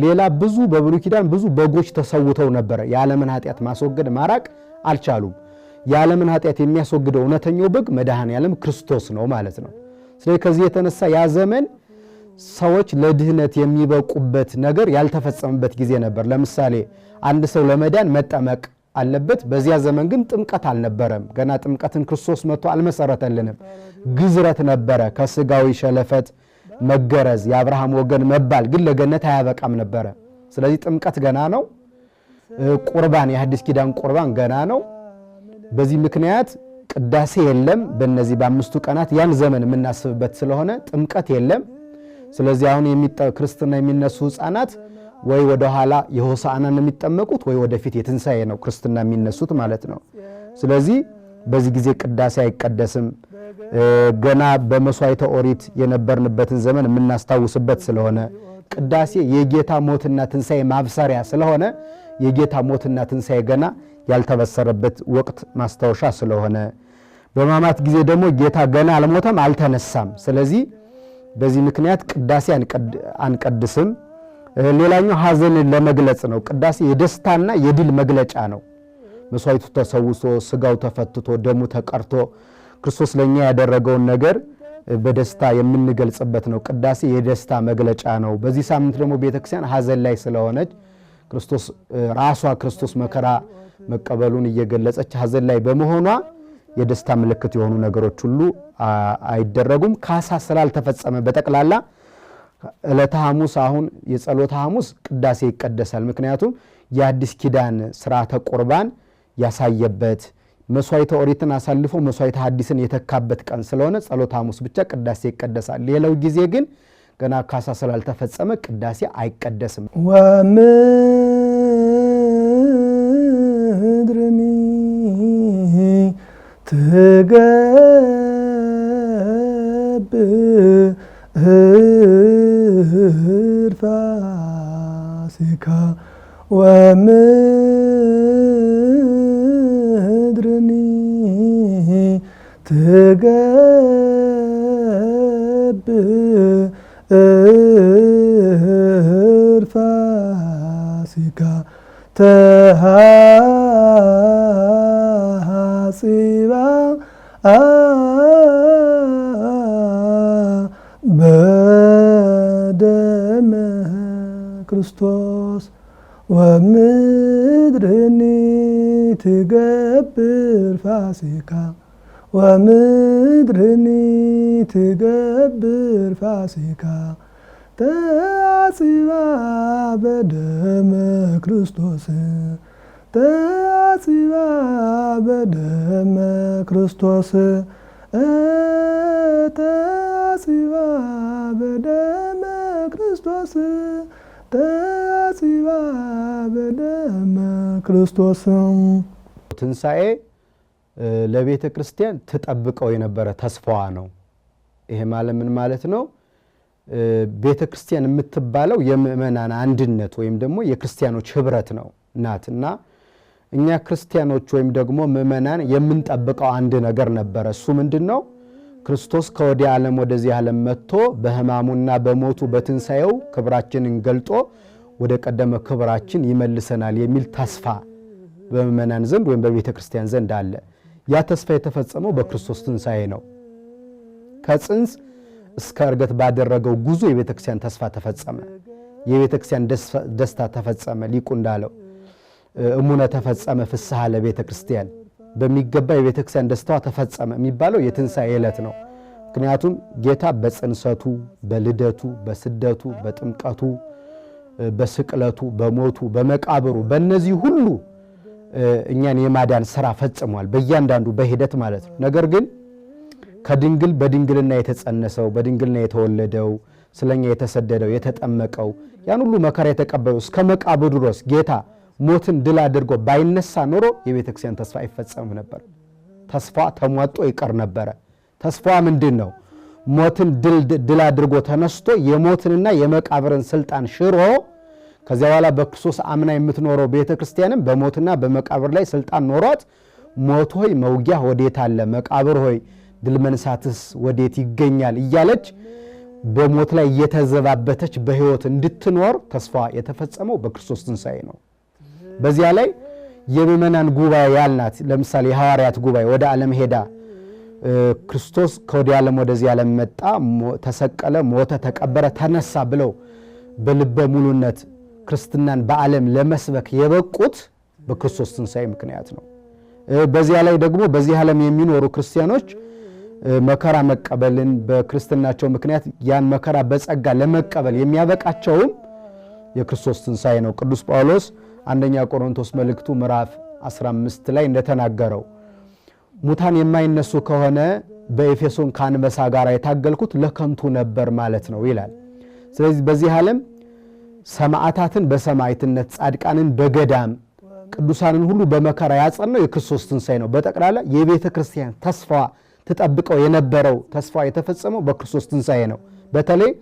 ሌላ ብዙ በብሉይ ኪዳን ብዙ በጎች ተሰውተው ነበረ። የዓለምን ኃጢአት ማስወገድ ማራቅ አልቻሉም። የዓለምን ኃጢአት የሚያስወግደው እውነተኛው በግ መድኃኔዓለም ክርስቶስ ነው ማለት ነው። ስለዚህ ከዚህ የተነሳ ያ ዘመን ሰዎች ለድህነት የሚበቁበት ነገር ያልተፈጸመበት ጊዜ ነበር። ለምሳሌ አንድ ሰው ለመዳን መጠመቅ አለበት። በዚያ ዘመን ግን ጥምቀት አልነበረም። ገና ጥምቀትን ክርስቶስ መጥቶ አልመሰረተልንም። ግዝረት ነበረ፣ ከስጋዊ ሸለፈት መገረዝ፣ የአብርሃም ወገን መባል ግን ለገነት አያበቃም ነበረ። ስለዚህ ጥምቀት ገና ነው። ቁርባን፣ የሐዲስ ኪዳን ቁርባን ገና ነው። በዚህ ምክንያት ቅዳሴ የለም። በእነዚህ በአምስቱ ቀናት ያን ዘመን የምናስብበት ስለሆነ ጥምቀት የለም። ስለዚህ አሁን ክርስትና የሚነሱ ሕፃናት ወይ ወደ ኋላ የሆሳዕናን የሚጠመቁት ወይ ወደፊት የትንሣኤ ነው ክርስትና የሚነሱት ማለት ነው። ስለዚህ በዚህ ጊዜ ቅዳሴ አይቀደስም። ገና በመስዋዕተ ኦሪት የነበርንበትን ዘመን የምናስታውስበት ስለሆነ ቅዳሴ የጌታ ሞትና ትንሣኤ ማብሰሪያ ስለሆነ የጌታ ሞትና ትንሣኤ ገና ያልተበሰረበት ወቅት ማስታወሻ ስለሆነ በሕማማት ጊዜ ደግሞ ጌታ ገና አልሞተም አልተነሳም። ስለዚህ በዚህ ምክንያት ቅዳሴ አንቀድስም። ሌላኛው ሐዘንን ለመግለጽ ነው። ቅዳሴ የደስታና የድል መግለጫ ነው። መስዋዕቱ ተሰውቶ ስጋው ተፈትቶ ደሙ ተቀርቶ ክርስቶስ ለኛ ያደረገውን ነገር በደስታ የምንገልጽበት ነው። ቅዳሴ የደስታ መግለጫ ነው። በዚህ ሳምንት ደግሞ ቤተክርስቲያን ሐዘን ላይ ስለሆነች ክርስቶስ መከራ መቀበሉን እየገለጸች ሐዘን ላይ በመሆኗ የደስታ ምልክት የሆኑ ነገሮች ሁሉ አይደረጉም። ካሳ ስላልተፈጸመ በጠቅላላ ዕለተ ሐሙስ አሁን የጸሎተ ሐሙስ ቅዳሴ ይቀደሳል። ምክንያቱም የአዲስ ኪዳን ስርዓተ ቁርባን ያሳየበት መስዋዕተ ኦሪትን አሳልፎ መስዋዕተ ሐዲስን የተካበት ቀን ስለሆነ ጸሎተ ሐሙስ ብቻ ቅዳሴ ይቀደሳል። ሌላው ጊዜ ግን ገና ካሳ ስላልተፈጸመ ቅዳሴ አይቀደስም። ወምድርኒ ትገብር ፋሲካ ወምድርኒ ትገብር ፋሲካ ተሐጽባ በደመ ክርስቶስ ወምድርኒ ትገብር ፋሲካ ወምድርኒ ትገብር ፋሲካ ተሐጽባ በደመ ክርስቶስ ተሐጽባ በደመ ክርስቶስ ተሐጽባ በደመ ክርስቶስ ተሐጽባ በደመ ክርስቶስ። ትንሣኤ ለቤተ ክርስቲያን ትጠብቀው የነበረ ተስፋዋ ነው። ይሄ ማለት ምን ማለት ነው? ቤተ ክርስቲያን የምትባለው የምእመናን አንድነት ወይም ደግሞ የክርስቲያኖች ህብረት ነው ናትና እኛ ክርስቲያኖች ወይም ደግሞ ምእመናን የምንጠብቀው አንድ ነገር ነበረ። እሱ ምንድነው? ክርስቶስ ከወዲያ ዓለም ወደዚህ ዓለም መጥቶ በሕማሙና በሞቱ በትንሣኤው ክብራችንን ገልጦ ወደ ቀደመ ክብራችን ይመልሰናል የሚል ተስፋ በምእመናን ዘንድ ወይም በቤተ ክርስቲያን ዘንድ አለ። ያ ተስፋ የተፈጸመው በክርስቶስ ትንሣኤ ነው። ከጽንስ እስከ ዕርገት ባደረገው ጉዞ የቤተ ክርስቲያን ተስፋ ተፈጸመ። የቤተ ክርስቲያን ደስታ ተፈጸመ። ሊቁ እንዳለው እሙነ ተፈጸመ ፍስሐ ለቤተ ክርስቲያን፣ በሚገባ የቤተ ክርስቲያን ደስታዋ ተፈጸመ የሚባለው የትንሣኤ ዕለት ነው። ምክንያቱም ጌታ በጽንሰቱ፣ በልደቱ፣ በስደቱ፣ በጥምቀቱ፣ በስቅለቱ፣ በሞቱ፣ በመቃብሩ በእነዚህ ሁሉ እኛን የማዳን ሥራ ፈጽሟል፣ በእያንዳንዱ በሂደት ማለት ነው። ነገር ግን ከድንግል በድንግልና የተጸነሰው በድንግልና የተወለደው ስለኛ የተሰደደው የተጠመቀው ያን ሁሉ መከራ የተቀበለው እስከ መቃብሩ ድረስ ጌታ ሞትን ድል አድርጎ ባይነሳ ኖሮ የቤተ ክርስቲያን ተስፋ አይፈጸምም ነበር። ተስፋ ተሟጦ ይቀር ነበረ። ተስፋ ምንድን ነው? ሞትን ድል አድርጎ ተነስቶ የሞትንና የመቃብርን ስልጣን ሽሮ ከዚያ በኋላ በክርስቶስ አምና የምትኖረው ቤተ ክርስቲያንም በሞትና በመቃብር ላይ ስልጣን ኖሯት ሞት ሆይ መውጊያ ወዴት አለ? መቃብር ሆይ ድል መንሳትስ ወዴት ይገኛል? እያለች በሞት ላይ እየተዘባበተች በሕይወት እንድትኖር ተስፋ የተፈጸመው በክርስቶስ ትንሣኤ ነው። በዚያ ላይ የምእመናን ጉባኤ ያልናት ለምሳሌ የሐዋርያት ጉባኤ ወደ ዓለም ሄዳ ክርስቶስ ከወዲህ ዓለም ወደዚህ ዓለም መጣ፣ ተሰቀለ፣ ሞተ፣ ተቀበረ፣ ተነሳ ብለው በልበ ሙሉነት ክርስትናን በዓለም ለመስበክ የበቁት በክርስቶስ ትንሣኤ ምክንያት ነው። በዚያ ላይ ደግሞ በዚህ ዓለም የሚኖሩ ክርስቲያኖች መከራ መቀበልን በክርስትናቸው ምክንያት ያን መከራ በጸጋ ለመቀበል የሚያበቃቸውም የክርስቶስ ትንሣኤ ነው። ቅዱስ ጳውሎስ አንደኛ ቆሮንቶስ መልእክቱ ምዕራፍ 15 ላይ እንደተናገረው ሙታን የማይነሱ ከሆነ በኤፌሶን ከአንበሳ ጋር የታገልኩት ለከንቱ ነበር ማለት ነው ይላል። ስለዚህ በዚህ ዓለም ሰማዕታትን በሰማዕትነት ጻድቃንን በገዳም ቅዱሳንን ሁሉ በመከራ ያጸናው የክርስቶስ ትንሣኤ ነው። በጠቅላላ የቤተ ክርስቲያን ተስፋ ተጠብቀው የነበረው ተስፋ የተፈጸመው በክርስቶስ ትንሣኤ ነው። በተለይ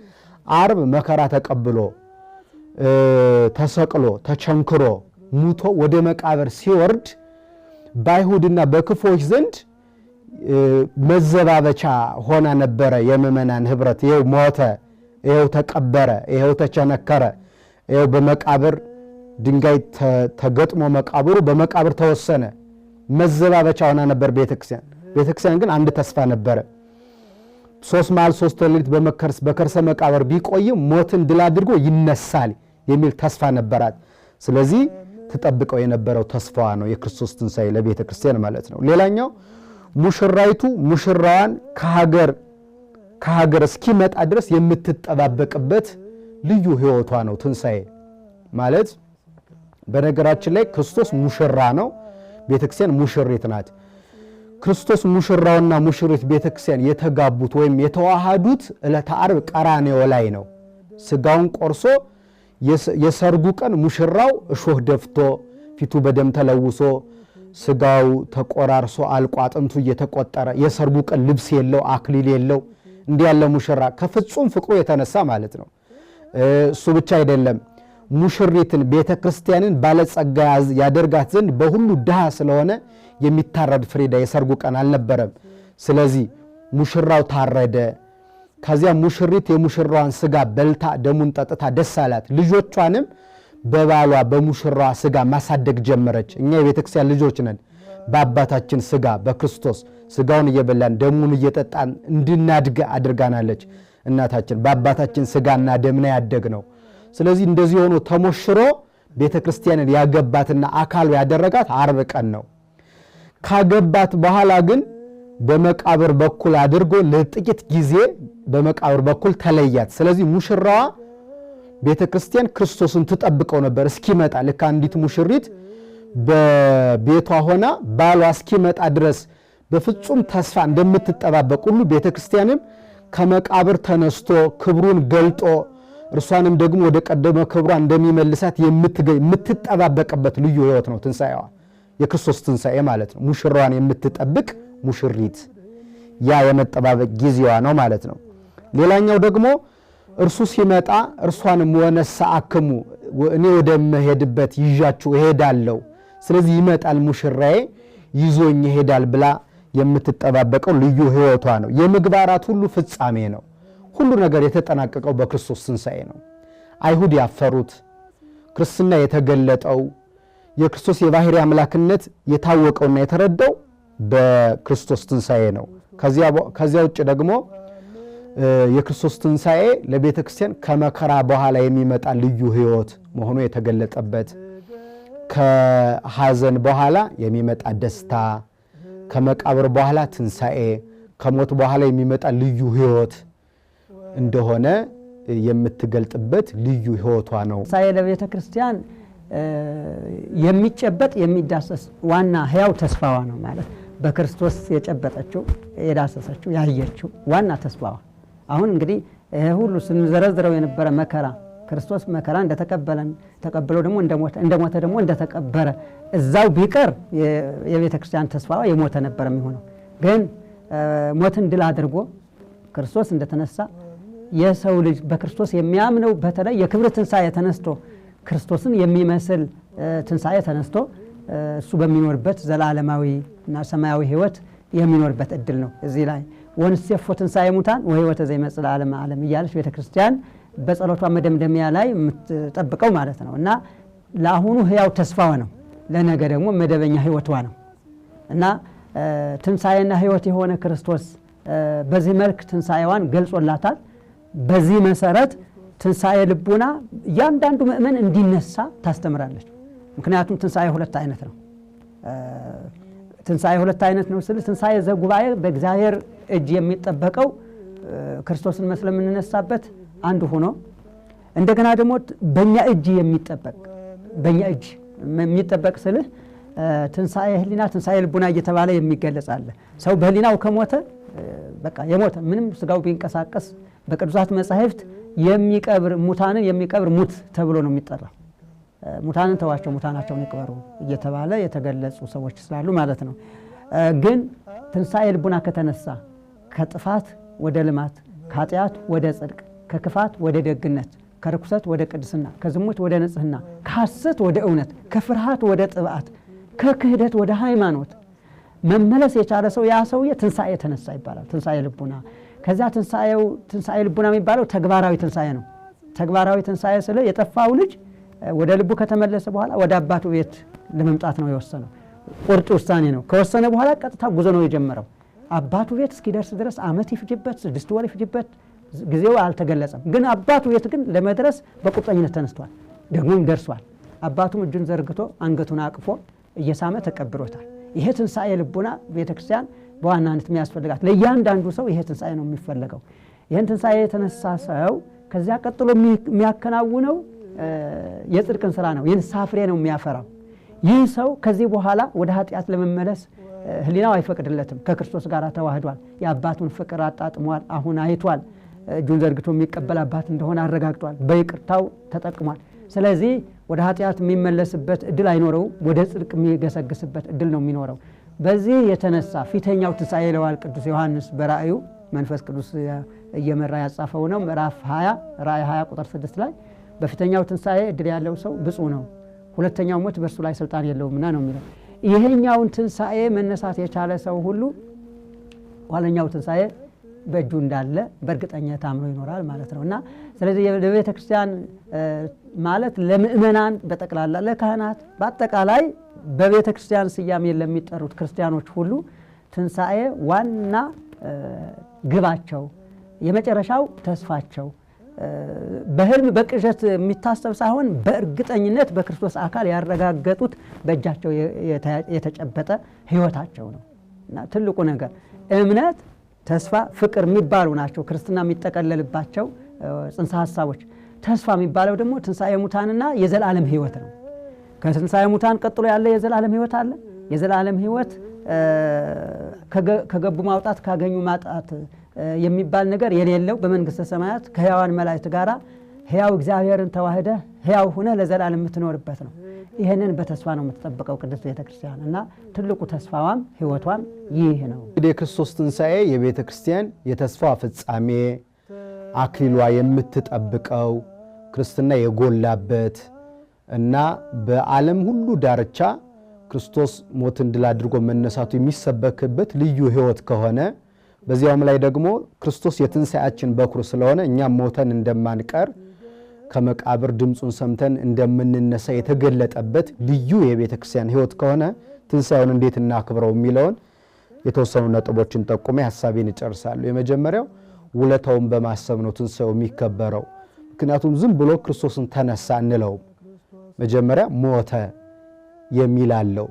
ዓርብ መከራ ተቀብሎ ተሰቅሎ ተቸንክሮ ሙቶ ወደ መቃብር ሲወርድ በአይሁድና በክፎች ዘንድ መዘባበቻ ሆና ነበረ። የምእመናን ኅብረት ይኸው ሞተ፣ ይኸው ተቀበረ፣ ይኸው ተቸነከረ፣ ይኸው በመቃብር ድንጋይ ተገጥሞ መቃብሩ በመቃብር ተወሰነ። መዘባበቻ ሆና ነበር ቤተክርስቲያን። ቤተክርስቲያን ግን አንድ ተስፋ ነበረ። 3 መዓልት 3 ሌሊት በከርሰ መቃብር ቢቆይም ሞትን ድል አድርጎ ይነሳል የሚል ተስፋ ነበራት። ስለዚህ ተጠብቀው የነበረው ተስፋዋ ነው የክርስቶስ ትንሣኤ ለቤተ ክርስቲያን ማለት ነው። ሌላኛው ሙሽራይቱ ሙሽራዋን ከሀገር እስኪመጣ ድረስ የምትጠባበቅበት ልዩ ሕይወቷ ነው ትንሣኤ ማለት። በነገራችን ላይ ክርስቶስ ሙሽራ ነው፣ ቤተ ክርስቲያን ሙሽሪት ናት። ክርስቶስ ሙሽራውና ሙሽሪት ቤተ ክርስቲያን የተጋቡት ወይም የተዋሃዱት ዕለተ ዓርብ ቀራንዮ ላይ ነው። ሥጋውን ቆርሶ የሰርጉ ቀን ሙሽራው እሾህ ደፍቶ ፊቱ በደም ተለውሶ ሥጋው ተቆራርሶ አልቆ አጥንቱ እየተቆጠረ የሰርጉ ቀን ልብስ የለው አክሊል የለው እንዲህ ያለ ሙሽራ ከፍጹም ፍቅሩ የተነሳ ማለት ነው። እሱ ብቻ አይደለም፣ ሙሽሪትን ቤተ ክርስቲያንን ባለጸጋ ያደርጋት ዘንድ በሁሉ ድሃ ስለሆነ የሚታረድ ፍሪዳ የሰርጉ ቀን አልነበረም። ስለዚህ ሙሽራው ታረደ። ከዚያ ሙሽሪት የሙሽራዋን ሥጋ በልታ ደሙን ጠጥታ ደስ አላት። ልጆቿንም በባሏ በሙሽራዋ ሥጋ ማሳደግ ጀመረች። እኛ የቤተ ክርስቲያን ልጆች ነን። በአባታችን ሥጋ በክርስቶስ ሥጋውን እየበላን ደሙን እየጠጣን እንድናድግ አድርጋናለች እናታችን። በአባታችን ሥጋና ደምና ያደግ ነው። ስለዚህ እንደዚህ ሆኖ ተሞሽሮ ቤተ ክርስቲያንን ያገባትና አካሉ ያደረጋት ዓርብ ቀን ነው። ካገባት በኋላ ግን በመቃብር በኩል አድርጎ ለጥቂት ጊዜ በመቃብር በኩል ተለያት። ስለዚህ ሙሽራዋ ቤተ ክርስቲያን ክርስቶስን ትጠብቀው ነበር እስኪመጣ። ልክ አንዲት ሙሽሪት በቤቷ ሆና ባሏ እስኪመጣ ድረስ በፍጹም ተስፋ እንደምትጠባበቅ ሁሉ ቤተ ክርስቲያንም ከመቃብር ተነስቶ ክብሩን ገልጦ እርሷንም ደግሞ ወደ ቀደመ ክብሯ እንደሚመልሳት የምትጠባበቅበት ልዩ ሕይወት ነው ትንሣኤዋ። የክርስቶስ ትንሣኤ ማለት ነው። ሙሽራዋን የምትጠብቅ ሙሽሪት ያ የመጠባበቅ ጊዜዋ ነው ማለት ነው። ሌላኛው ደግሞ እርሱ ሲመጣ እርሷንም ወነሳአክሙ እኔ ወደምሄድበት ይዣችሁ እሄዳለሁ፣ ስለዚህ ይመጣል ሙሽራዬ ይዞኝ ይሄዳል ብላ የምትጠባበቀው ልዩ ሕይወቷ ነው። የምግባራት ሁሉ ፍጻሜ ነው። ሁሉ ነገር የተጠናቀቀው በክርስቶስ ትንሣኤ ነው። አይሁድ ያፈሩት ክርስትና የተገለጠው የክርስቶስ የባሕርይ አምላክነት የታወቀውና የተረዳው በክርስቶስ ትንሣኤ ነው። ከዚያ ውጭ ደግሞ የክርስቶስ ትንሣኤ ለቤተ ክርስቲያን ከመከራ በኋላ የሚመጣ ልዩ ሕይወት መሆኑ የተገለጠበት፣ ከሐዘን በኋላ የሚመጣ ደስታ፣ ከመቃብር በኋላ ትንሣኤ፣ ከሞት በኋላ የሚመጣ ልዩ ሕይወት እንደሆነ የምትገልጥበት ልዩ ሕይወቷ ነው። ትንሣኤ ለቤተ ክርስቲያን የሚጨበጥ የሚዳሰስ ዋና ሕያው ተስፋዋ ነው ማለት በክርስቶስ የጨበጠችው የዳሰሰችው ያየችው ዋና ተስፋዋ። አሁን እንግዲህ ይሄ ሁሉ ስንዘረዝረው የነበረ መከራ ክርስቶስ መከራ ተቀብሎ ደግሞ እንደሞተ ደግሞ እንደተቀበረ እዛው ቢቀር የቤተ ክርስቲያን ተስፋዋ የሞተ ነበር የሚሆነው። ግን ሞትን ድል አድርጎ ክርስቶስ እንደተነሳ የሰው ልጅ በክርስቶስ የሚያምነው በተለይ የክብር ትንሣኤ ተነስቶ ክርስቶስን የሚመስል ትንሣኤ ተነስቶ እሱ በሚኖርበት ዘላለማዊ እና ሰማያዊ ሕይወት የሚኖርበት እድል ነው። እዚህ ላይ ወንሴፎ ትንሣኤ ሙታን ወሕይወተ ዘይመጽእ ለዓለመ ዓለም እያለች ቤተ ክርስቲያን በጸሎቷ መደምደሚያ ላይ የምትጠብቀው ማለት ነው። እና ለአሁኑ ሕያው ተስፋዋ ነው፣ ለነገ ደግሞ መደበኛ ሕይወቷ ነው። እና ትንሣኤና ሕይወት የሆነ ክርስቶስ በዚህ መልክ ትንሣኤዋን ገልጾላታል። በዚህ መሰረት ትንሣኤ ልቡና እያንዳንዱ ምእመን እንዲነሳ ታስተምራለች። ምክንያቱም ትንሣኤ ሁለት አይነት ነው። ትንሣኤ ሁለት አይነት ነው ስል ትንሣኤ ዘጉባኤ በእግዚአብሔር እጅ የሚጠበቀው ክርስቶስን መስለ የምንነሳበት አንዱ ሆኖ እንደገና ደግሞ በእኛ እጅ የሚጠበቅ ስልህ ትንሣኤ ህሊና ትንሣኤ ልቡና እየተባለ የሚገለጽ አለ። ሰው በህሊናው ከሞተ በቃ የሞተ ምንም ስጋው ቢንቀሳቀስ በቅዱሳት መጻሕፍት ሙታንን የሚቀብር ሙት ተብሎ ነው የሚጠራው። ሙታንን ተዋቸው ሙታናቸውን ይቅበሩ እየተባለ የተገለጹ ሰዎች ስላሉ ማለት ነው። ግን ትንሣኤ ልቡና ከተነሳ ከጥፋት ወደ ልማት፣ ከኃጢአት ወደ ጽድቅ፣ ከክፋት ወደ ደግነት፣ ከርኩሰት ወደ ቅድስና፣ ከዝሙት ወደ ንጽህና፣ ከሐሰት ወደ እውነት፣ ከፍርሃት ወደ ጥብዓት፣ ከክህደት ወደ ሃይማኖት መመለስ የቻለ ሰው ያ ሰውዬ ትንሣኤ ተነሳ ይባላል። ትንሣኤ ልቡና። ከዚያ ትንሣኤ ልቡና የሚባለው ተግባራዊ ትንሣኤ ነው። ተግባራዊ ትንሣኤ ስለ የጠፋው ልጅ ወደ ልቡ ከተመለሰ በኋላ ወደ አባቱ ቤት ለመምጣት ነው የወሰነው። ቁርጥ ውሳኔ ነው። ከወሰነ በኋላ ቀጥታ ጉዞ ነው የጀመረው። አባቱ ቤት እስኪደርስ ድረስ ዓመት ይፍጅበት 6 ወር ይፍጅበት ጊዜው አልተገለጸም። ግን አባቱ ቤት ግን ለመድረስ በቁርጠኝነት ተነስቷል፣ ደግሞም ደርሷል። አባቱም እጁን ዘርግቶ አንገቱን አቅፎ እየሳመ ተቀብሎታል። ይሄ ትንሣኤ ልቡና ቤተክርስቲያን በዋናነት የሚያስፈልጋት ለእያንዳንዱ ሰው ይሄ ትንሣኤ ነው የሚፈለገው። ይህን ትንሣኤ የተነሳ ሰው ከዚያ ቀጥሎ የሚያከናውነው የጽድቅን ስራ ነው፣ የንስሐ ፍሬ ነው የሚያፈራው። ይህ ሰው ከዚህ በኋላ ወደ ኃጢአት ለመመለስ ህሊናው አይፈቅድለትም። ከክርስቶስ ጋር ተዋህዷል። የአባቱን ፍቅር አጣጥሟል። አሁን አይቷል። እጁን ዘርግቶ የሚቀበል አባት እንደሆነ አረጋግጧል። በይቅርታው ተጠቅሟል። ስለዚህ ወደ ኃጢአት የሚመለስበት እድል አይኖረውም። ወደ ጽድቅ የሚገሰግስበት እድል ነው የሚኖረው። በዚህ የተነሳ ፊተኛው ትንሣኤ ይለዋል ቅዱስ ዮሐንስ በራእዩ መንፈስ ቅዱስ እየመራ ያጻፈው ነው። ምዕራፍ 20 ራእይ 20 ቁጥር 6 ላይ በፊተኛው ትንሣኤ እድል ያለው ሰው ብፁዕ ነው፣ ሁለተኛው ሞት በእርሱ ላይ ስልጣን የለውምና ነው የሚለው። ይሄኛውን ትንሣኤ መነሳት የቻለ ሰው ሁሉ ኋለኛው ትንሣኤ በእጁ እንዳለ በእርግጠኝነት አምኖ ይኖራል ማለት ነው። እና ስለዚህ ለቤተ ክርስቲያን ማለት ለምእመናን በጠቅላላ ለካህናት በአጠቃላይ በቤተ ክርስቲያን ስያሜ ለሚጠሩት ክርስቲያኖች ሁሉ ትንሣኤ ዋና ግባቸው፣ የመጨረሻው ተስፋቸው በህልም በቅዠት የሚታሰብ ሳይሆን በእርግጠኝነት በክርስቶስ አካል ያረጋገጡት በእጃቸው የተጨበጠ ህይወታቸው ነው። እና ትልቁ ነገር እምነት፣ ተስፋ፣ ፍቅር የሚባሉ ናቸው ክርስትና የሚጠቀለልባቸው ጽንሰ ሀሳቦች። ተስፋ የሚባለው ደግሞ ትንሣኤ ሙታንና የዘላለም ህይወት ነው። ከትንሣኤ ሙታን ቀጥሎ ያለ የዘላለም ህይወት አለ። የዘላለም ህይወት ከገቡ ማውጣት ካገኙ ማጣት የሚባል ነገር የሌለው በመንግስተ ሰማያት ከሕያዋን መላእክት ጋራ ሕያው እግዚአብሔርን ተዋህደ ሕያው ሆነ ለዘላለም የምትኖርበት ነው። ይህንን በተስፋ ነው የምትጠብቀው ቅድስት ቤተክርስቲያን እና ትልቁ ተስፋዋም ህይወቷም ይህ ነው። እንግዲህ የክርስቶስ ትንሣኤ የቤተ ክርስቲያን የተስፋ ፍጻሜ አክሊሏ የምትጠብቀው ክርስትና የጎላበት እና በዓለም ሁሉ ዳርቻ ክርስቶስ ሞትን ድል አድርጎ መነሳቱ የሚሰበክበት ልዩ ህይወት ከሆነ በዚያውም ላይ ደግሞ ክርስቶስ የትንሣኤያችን በኩር ስለሆነ እኛም ሞተን እንደማንቀር ከመቃብር ድምፁን ሰምተን እንደምንነሳ የተገለጠበት ልዩ የቤተ ክርስቲያን ህይወት ከሆነ ትንሣኤውን እንዴት እናክብረው የሚለውን የተወሰኑ ነጥቦችን ጠቁሜ ሐሳቤን እጨርሳለሁ። የመጀመሪያው ውለታውን በማሰብ ነው ትንሣኤው የሚከበረው። ምክንያቱም ዝም ብሎ ክርስቶስን ተነሳ እንለውም። መጀመሪያ ሞተ የሚል አለው።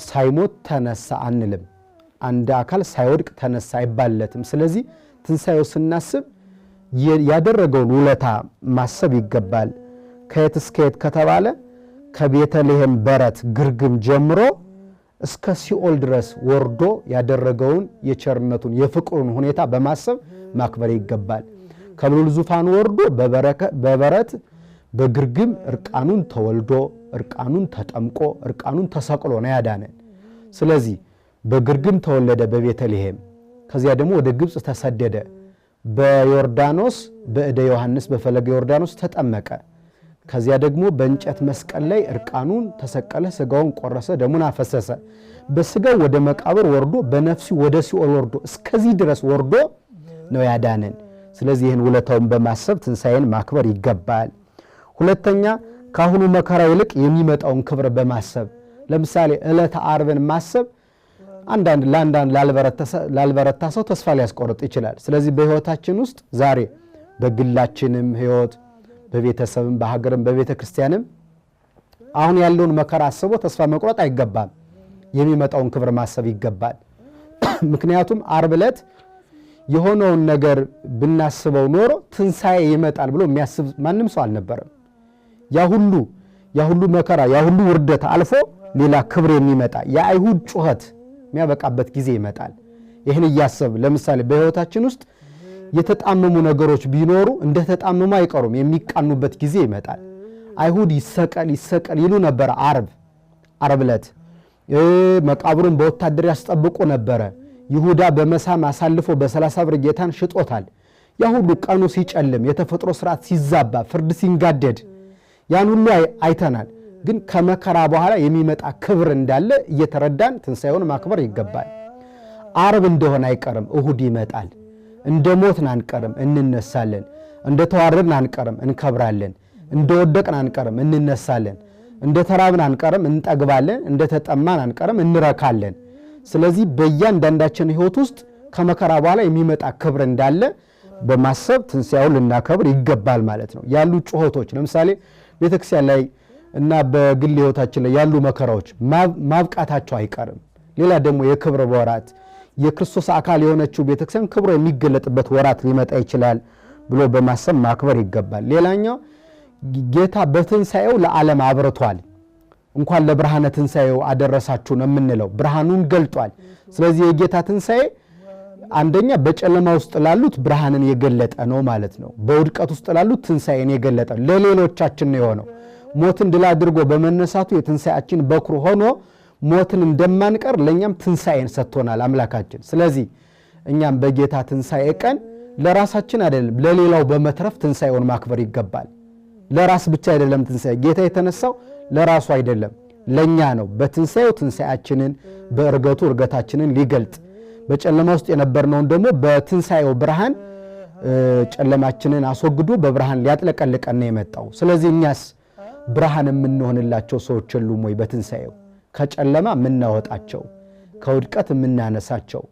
ሳይሞት ተነሳ አንልም። አንድ አካል ሳይወድቅ ተነሳ አይባለትም። ስለዚህ ትንሣኤው ስናስብ ያደረገውን ውለታ ማሰብ ይገባል። ከየት እስከ የት ከተባለ ከቤተልሔም በረት ግርግም ጀምሮ እስከ ሲኦል ድረስ ወርዶ ያደረገውን የቸርነቱን የፍቅሩን ሁኔታ በማሰብ ማክበር ይገባል። ከልዑል ዙፋን ወርዶ በበረት በግርግም እርቃኑን ተወልዶ እርቃኑን ተጠምቆ እርቃኑን ተሰቅሎ ነው ያዳነን። ስለዚህ በግርግም ተወለደ በቤተልሔም፣ ከዚያ ደግሞ ወደ ግብፅ ተሰደደ፣ በዮርዳኖስ በእደ ዮሐንስ በፈለገ ዮርዳኖስ ተጠመቀ፣ ከዚያ ደግሞ በእንጨት መስቀል ላይ እርቃኑን ተሰቀለ፣ ስጋውን ቆረሰ፣ ደሙን አፈሰሰ፣ በስጋው ወደ መቃብር ወርዶ በነፍሱ ወደ ሲኦል ወርዶ እስከዚህ ድረስ ወርዶ ነው ያዳነን። ስለዚህ ይህን ውለታውን በማሰብ ትንሣኤን ማክበር ይገባል። ሁለተኛ ካሁኑ መከራ ይልቅ የሚመጣውን ክብር በማሰብ ለምሳሌ ዕለተ ዓርብን ማሰብ አንዳንድ ላልበረታ ሰው ተስፋ ሊያስቆርጥ ይችላል። ስለዚህ በሕይወታችን ውስጥ ዛሬ በግላችንም ሕይወት በቤተሰብም በሀገርም በቤተ ክርስቲያንም አሁን ያለውን መከራ አስቦ ተስፋ መቁረጥ አይገባም። የሚመጣውን ክብር ማሰብ ይገባል። ምክንያቱም ዓርብ ዕለት የሆነውን ነገር ብናስበው ኖሮ ትንሣኤ ይመጣል ብሎ የሚያስብ ማንም ሰው አልነበረም። ያ ሁሉ መከራ ያ ሁሉ ውርደት አልፎ ሌላ ክብር የሚመጣ የአይሁድ ጩኸት የሚያበቃበት ጊዜ ይመጣል። ይህን እያሰብ ለምሳሌ በሕይወታችን ውስጥ የተጣመሙ ነገሮች ቢኖሩ እንደተጣመሙ አይቀሩም፣ የሚቃኑበት ጊዜ ይመጣል። አይሁድ ይሰቀል ይሉ ነበር። ዓርብ ዕለት መቃብሩን በወታደር ያስጠብቁ ነበረ። ይሁዳ በመሳም አሳልፎ በ30 ብር ጌታን ሽጦታል። ያ ሁሉ ቀኑ ሲጨልም የተፈጥሮ ስርዓት ሲዛባ ፍርድ ሲንጋደድ ያን ሁሉ አይተናል። ግን ከመከራ በኋላ የሚመጣ ክብር እንዳለ እየተረዳን ትንሣኤውን ማክበር ይገባል። ዓርብ እንደሆነ አይቀርም፣ እሁድ ይመጣል። እንደ ሞትን አንቀርም፣ እንነሳለን። እንደ ተዋረድን አንቀርም፣ እንከብራለን። እንደ ወደቅን አንቀርም፣ እንነሳለን። እንደ ተራብን አንቀርም፣ እንጠግባለን። እንደ ተጠማን አንቀርም፣ እንረካለን። ስለዚህ በእያንዳንዳችን ሕይወት ውስጥ ከመከራ በኋላ የሚመጣ ክብር እንዳለ በማሰብ ትንሣኤውን ልናከብር ይገባል ማለት ነው። ያሉ ጩኸቶች ለምሳሌ ቤተክርስቲያን ላይ እና በግል ሕይወታችን ላይ ያሉ መከራዎች ማብቃታቸው አይቀርም። ሌላ ደግሞ የክብር ወራት የክርስቶስ አካል የሆነችው ቤተክርስቲያን ክብሮ የሚገለጥበት ወራት ሊመጣ ይችላል ብሎ በማሰብ ማክበር ይገባል። ሌላኛው ጌታ በትንሣኤው ለዓለም አብርቷል። እንኳን ለብርሃነ ትንሣኤው አደረሳችሁ ነው የምንለው። ብርሃኑን ገልጧል። ስለዚህ የጌታ ትንሣኤ አንደኛ በጨለማ ውስጥ ላሉት ብርሃንን የገለጠ ነው ማለት ነው። በውድቀት ውስጥ ላሉት ትንሣኤን የገለጠ ለሌሎቻችን ነው የሆነው። ሞትን ድል አድርጎ በመነሳቱ የትንሣኤያችን በኩር ሆኖ ሞትን እንደማንቀር ለእኛም ትንሣኤን ሰጥቶናል አምላካችን። ስለዚህ እኛም በጌታ ትንሣኤ ቀን ለራሳችን አይደለም ለሌላው በመትረፍ ትንሣኤውን ማክበር ይገባል። ለራስ ብቻ አይደለም ትንሣኤ። ጌታ የተነሳው ለራሱ አይደለም ለኛ ነው። በትንሣኤው ትንሣኤያችንን በእርገቱ እርገታችንን ሊገልጥ በጨለማ ውስጥ የነበርነውን ደግሞ በትንሣኤው ብርሃን ጨለማችንን አስወግዶ በብርሃን ሊያጥለቀልቀን ነው የመጣው። ስለዚህ እኛስ ብርሃን የምንሆንላቸው ሰዎች የሉም ወይ? በትንሣኤው ከጨለማ የምናወጣቸው ከውድቀት የምናነሳቸው፣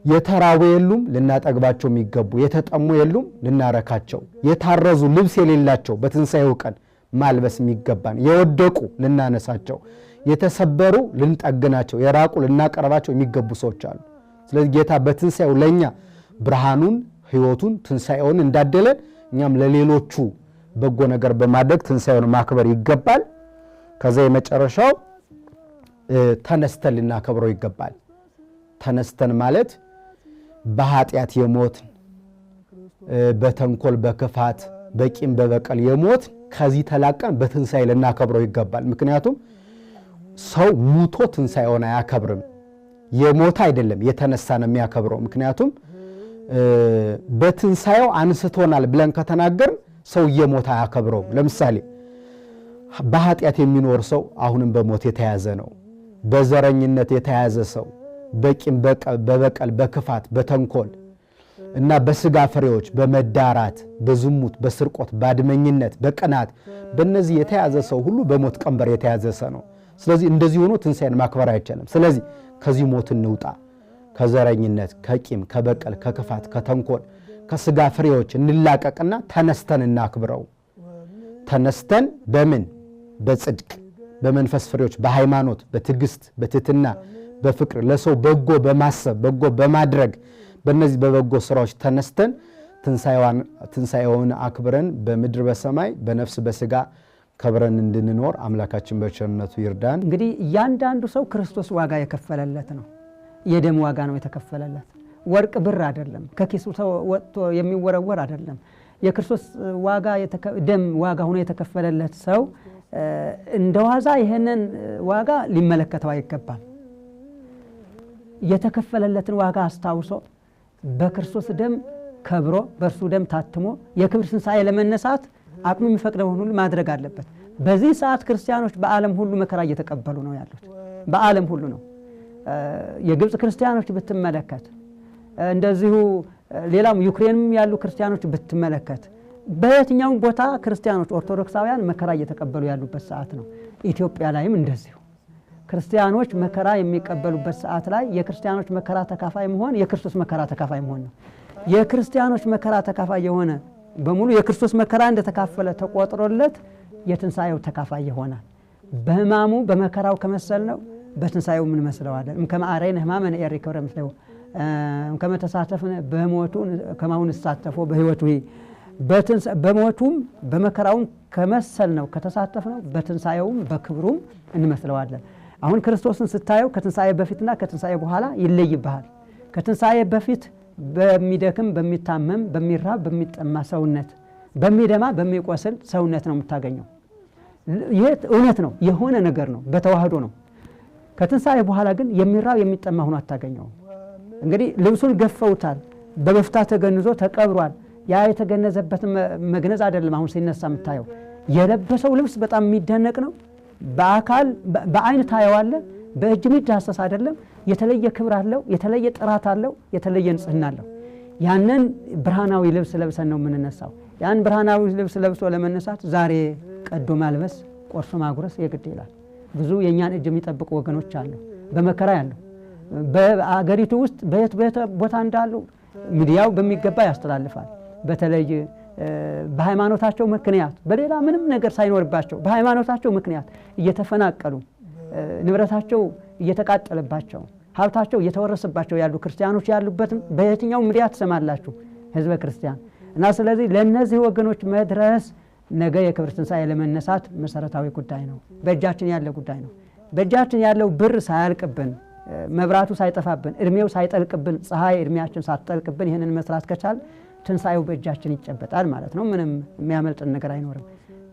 የተራቡ የሉም ልናጠግባቸው የሚገቡ፣ የተጠሙ የሉም ልናረካቸው፣ የታረዙ ልብስ የሌላቸው በትንሣኤው ቀን ማልበስ የሚገባን፣ የወደቁ ልናነሳቸው፣ የተሰበሩ ልንጠግናቸው፣ የራቁ ልናቀርባቸው የሚገቡ ሰዎች አሉ። ስለዚህ ጌታ በትንሣኤው ለእኛ ብርሃኑን ሕይወቱን ትንሣኤውን እንዳደለን እኛም ለሌሎቹ በጎ ነገር በማድረግ ትንሣኤውን ማክበር ይገባል። ከዛ የመጨረሻው ተነስተን ልናከብረው ይገባል። ተነስተን ማለት በኃጢአት የሞትን በተንኮል በክፋት በቂም በበቀል የሞትን ከዚህ ተላቀን በትንሣኤ ልናከብረው ይገባል። ምክንያቱም ሰው ሙቶ ትንሣኤውን አያከብርም። የሞተ አይደለም የተነሳ ነው የሚያከብረው። ምክንያቱም በትንሣኤው አንስቶናል ብለን ከተናገርን ሰው እየሞተ አያከብረውም። ለምሳሌ በኃጢአት የሚኖር ሰው አሁንም በሞት የተያዘ ነው። በዘረኝነት የተያዘ ሰው በቂም በበቀል በክፋት በተንኮል እና በስጋ ፍሬዎች በመዳራት በዝሙት በስርቆት በአድመኝነት በቅናት በእነዚህ የተያዘ ሰው ሁሉ በሞት ቀንበር የተያዘ ሰው ነው። ስለዚህ እንደዚህ ሆኖ ትንሣኤን ማክበር አይቻልም። ስለዚህ ከዚህ ሞት እንውጣ። ከዘረኝነት ከቂም ከበቀል ከክፋት ከተንኮል ከስጋ ፍሬዎች እንላቀቅና ተነስተን እናክብረው። ተነስተን በምን? በጽድቅ በመንፈስ ፍሬዎች በሃይማኖት በትዕግስት በትህትና በፍቅር ለሰው በጎ በማሰብ በጎ በማድረግ በእነዚህ በበጎ ስራዎች ተነስተን ትንሣኤውን አክብረን በምድር በሰማይ በነፍስ በስጋ ከብረን እንድንኖር አምላካችን በቸርነቱ ይርዳን። እንግዲህ እያንዳንዱ ሰው ክርስቶስ ዋጋ የከፈለለት ነው። የደም ዋጋ ነው የተከፈለለት። ወርቅ ብር አይደለም፣ ከኪሱ ወጥቶ የሚወረወር አይደለም። የክርስቶስ ዋጋ ደም ዋጋ ሆኖ የተከፈለለት ሰው እንደዋዛ ይሄንን ዋጋ ሊመለከተው አይገባም። የተከፈለለትን ዋጋ አስታውሶ በክርስቶስ ደም ከብሮ በእርሱ ደም ታትሞ የክብር ትንሣኤ ለመነሳት አቅሙ የሚፈቅደውን ሁሉ ማድረግ አለበት። በዚህ ሰዓት ክርስቲያኖች በዓለም ሁሉ መከራ እየተቀበሉ ነው ያሉት። በዓለም ሁሉ ነው። የግብፅ ክርስቲያኖች ብትመለከት፣ እንደዚሁ ሌላም ዩክሬንም ያሉ ክርስቲያኖች ብትመለከት፣ በየትኛውም ቦታ ክርስቲያኖች ኦርቶዶክሳውያን መከራ እየተቀበሉ ያሉበት ሰዓት ነው። ኢትዮጵያ ላይም እንደዚሁ ክርስቲያኖች መከራ የሚቀበሉበት ሰዓት ላይ የክርስቲያኖች መከራ ተካፋይ መሆን የክርስቶስ መከራ ተካፋይ መሆን ነው። የክርስቲያኖች መከራ ተካፋይ የሆነ በሙሉ የክርስቶስ መከራ እንደተካፈለ ተቆጥሮለት የትንሣኤው ተካፋይ ይሆናል። በሕማሙ በመከራው ከመሰል ነው በትንሣኤው ምን መስለዋለን? ከማአረይን ሕማመ ነኤሪ ክብረ ምስለው ከመተሳተፍን በሞቱ ከማሁን ተሳተፎ በሕይወቱ በሞቱም በመከራውም ከመሰል ነው ከተሳተፍ ነው በትንሣኤውም በክብሩም እንመስለዋለን። አሁን ክርስቶስን ስታየው ከትንሣኤ በፊትና ከትንሣኤ በኋላ ይለይብሃል። ከትንሣኤ በፊት በሚደክም በሚታመም በሚራብ በሚጠማ ሰውነት በሚደማ በሚቆስል ሰውነት ነው የምታገኘው። ይህ እውነት ነው፣ የሆነ ነገር ነው፣ በተዋህዶ ነው። ከትንሣኤ በኋላ ግን የሚራብ የሚጠማ ሆኖ አታገኘው። እንግዲህ ልብሱን ገፈውታል፣ በበፍታ ተገንዞ ተቀብሯል። ያ የተገነዘበትን መግነዝ አይደለም አሁን ሲነሳ የምታየው። የለበሰው ልብስ በጣም የሚደነቅ ነው። በአካል በአይን ታየዋለ፣ በእጅ የሚዳሰስ አይደለም። የተለየ ክብር አለው፣ የተለየ ጥራት አለው፣ የተለየ ንጽህና አለው። ያንን ብርሃናዊ ልብስ ለብሰን ነው የምንነሳው። ያን ብርሃናዊ ልብስ ለብሶ ለመነሳት ዛሬ ቀዶ ማልበስ ቆርሶ ማጉረስ የግድ ይላል። ብዙ የእኛን እጅ የሚጠብቁ ወገኖች አሉ፣ በመከራ ያለው በአገሪቱ ውስጥ በየት ቦታ እንዳሉ ሚዲያው በሚገባ ያስተላልፋል። በተለይ በሃይማኖታቸው ምክንያት በሌላ ምንም ነገር ሳይኖርባቸው በሃይማኖታቸው ምክንያት እየተፈናቀሉ ንብረታቸው እየተቃጠለባቸው ሀብታቸው እየተወረሰባቸው ያሉ ክርስቲያኖች ያሉበትም በየትኛው ሚዲያ ትሰማላችሁ ህዝበ ክርስቲያን እና ስለዚህ ለነዚህ ወገኖች መድረስ ነገ የክብር ትንሣኤ ለመነሳት መሰረታዊ ጉዳይ ነው። በእጃችን ያለ ጉዳይ ነው። በእጃችን ያለው ብር ሳያልቅብን፣ መብራቱ ሳይጠፋብን፣ እድሜው ሳይጠልቅብን፣ ፀሐይ እድሜያችን ሳትጠልቅብን ይህንን መስራት ከቻል ትንሣኤው በእጃችን ይጨበጣል ማለት ነው። ምንም የሚያመልጥን ነገር አይኖርም።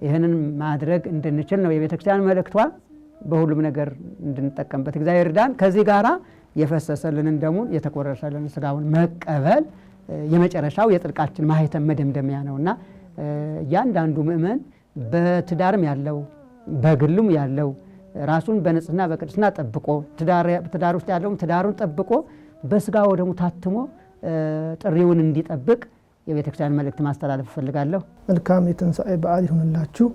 ይህንን ማድረግ እንድንችል ነው የቤተ ክርስቲያን መልእክቷ። በሁሉም ነገር እንድንጠቀምበት እግዚአብሔር ይርዳን። ከዚህ ጋራ የፈሰሰልንን ደሙን የተቆረሰልን ስጋውን መቀበል የመጨረሻው የጥልቃችን ማህተም መደምደሚያ ነውና እያንዳንዱ ምእመን በትዳርም ያለው በግሉም ያለው ራሱን በንጽህና በቅድስና ጠብቆ ትዳር ውስጥ ያለውም ትዳሩን ጠብቆ በስጋ ወደሙ ታትሞ ጥሪውን እንዲጠብቅ የቤተ ክርስቲያን መልእክት ማስተላለፍ እፈልጋለሁ። መልካም የትንሣኤ በዓል ይሁንላችሁ።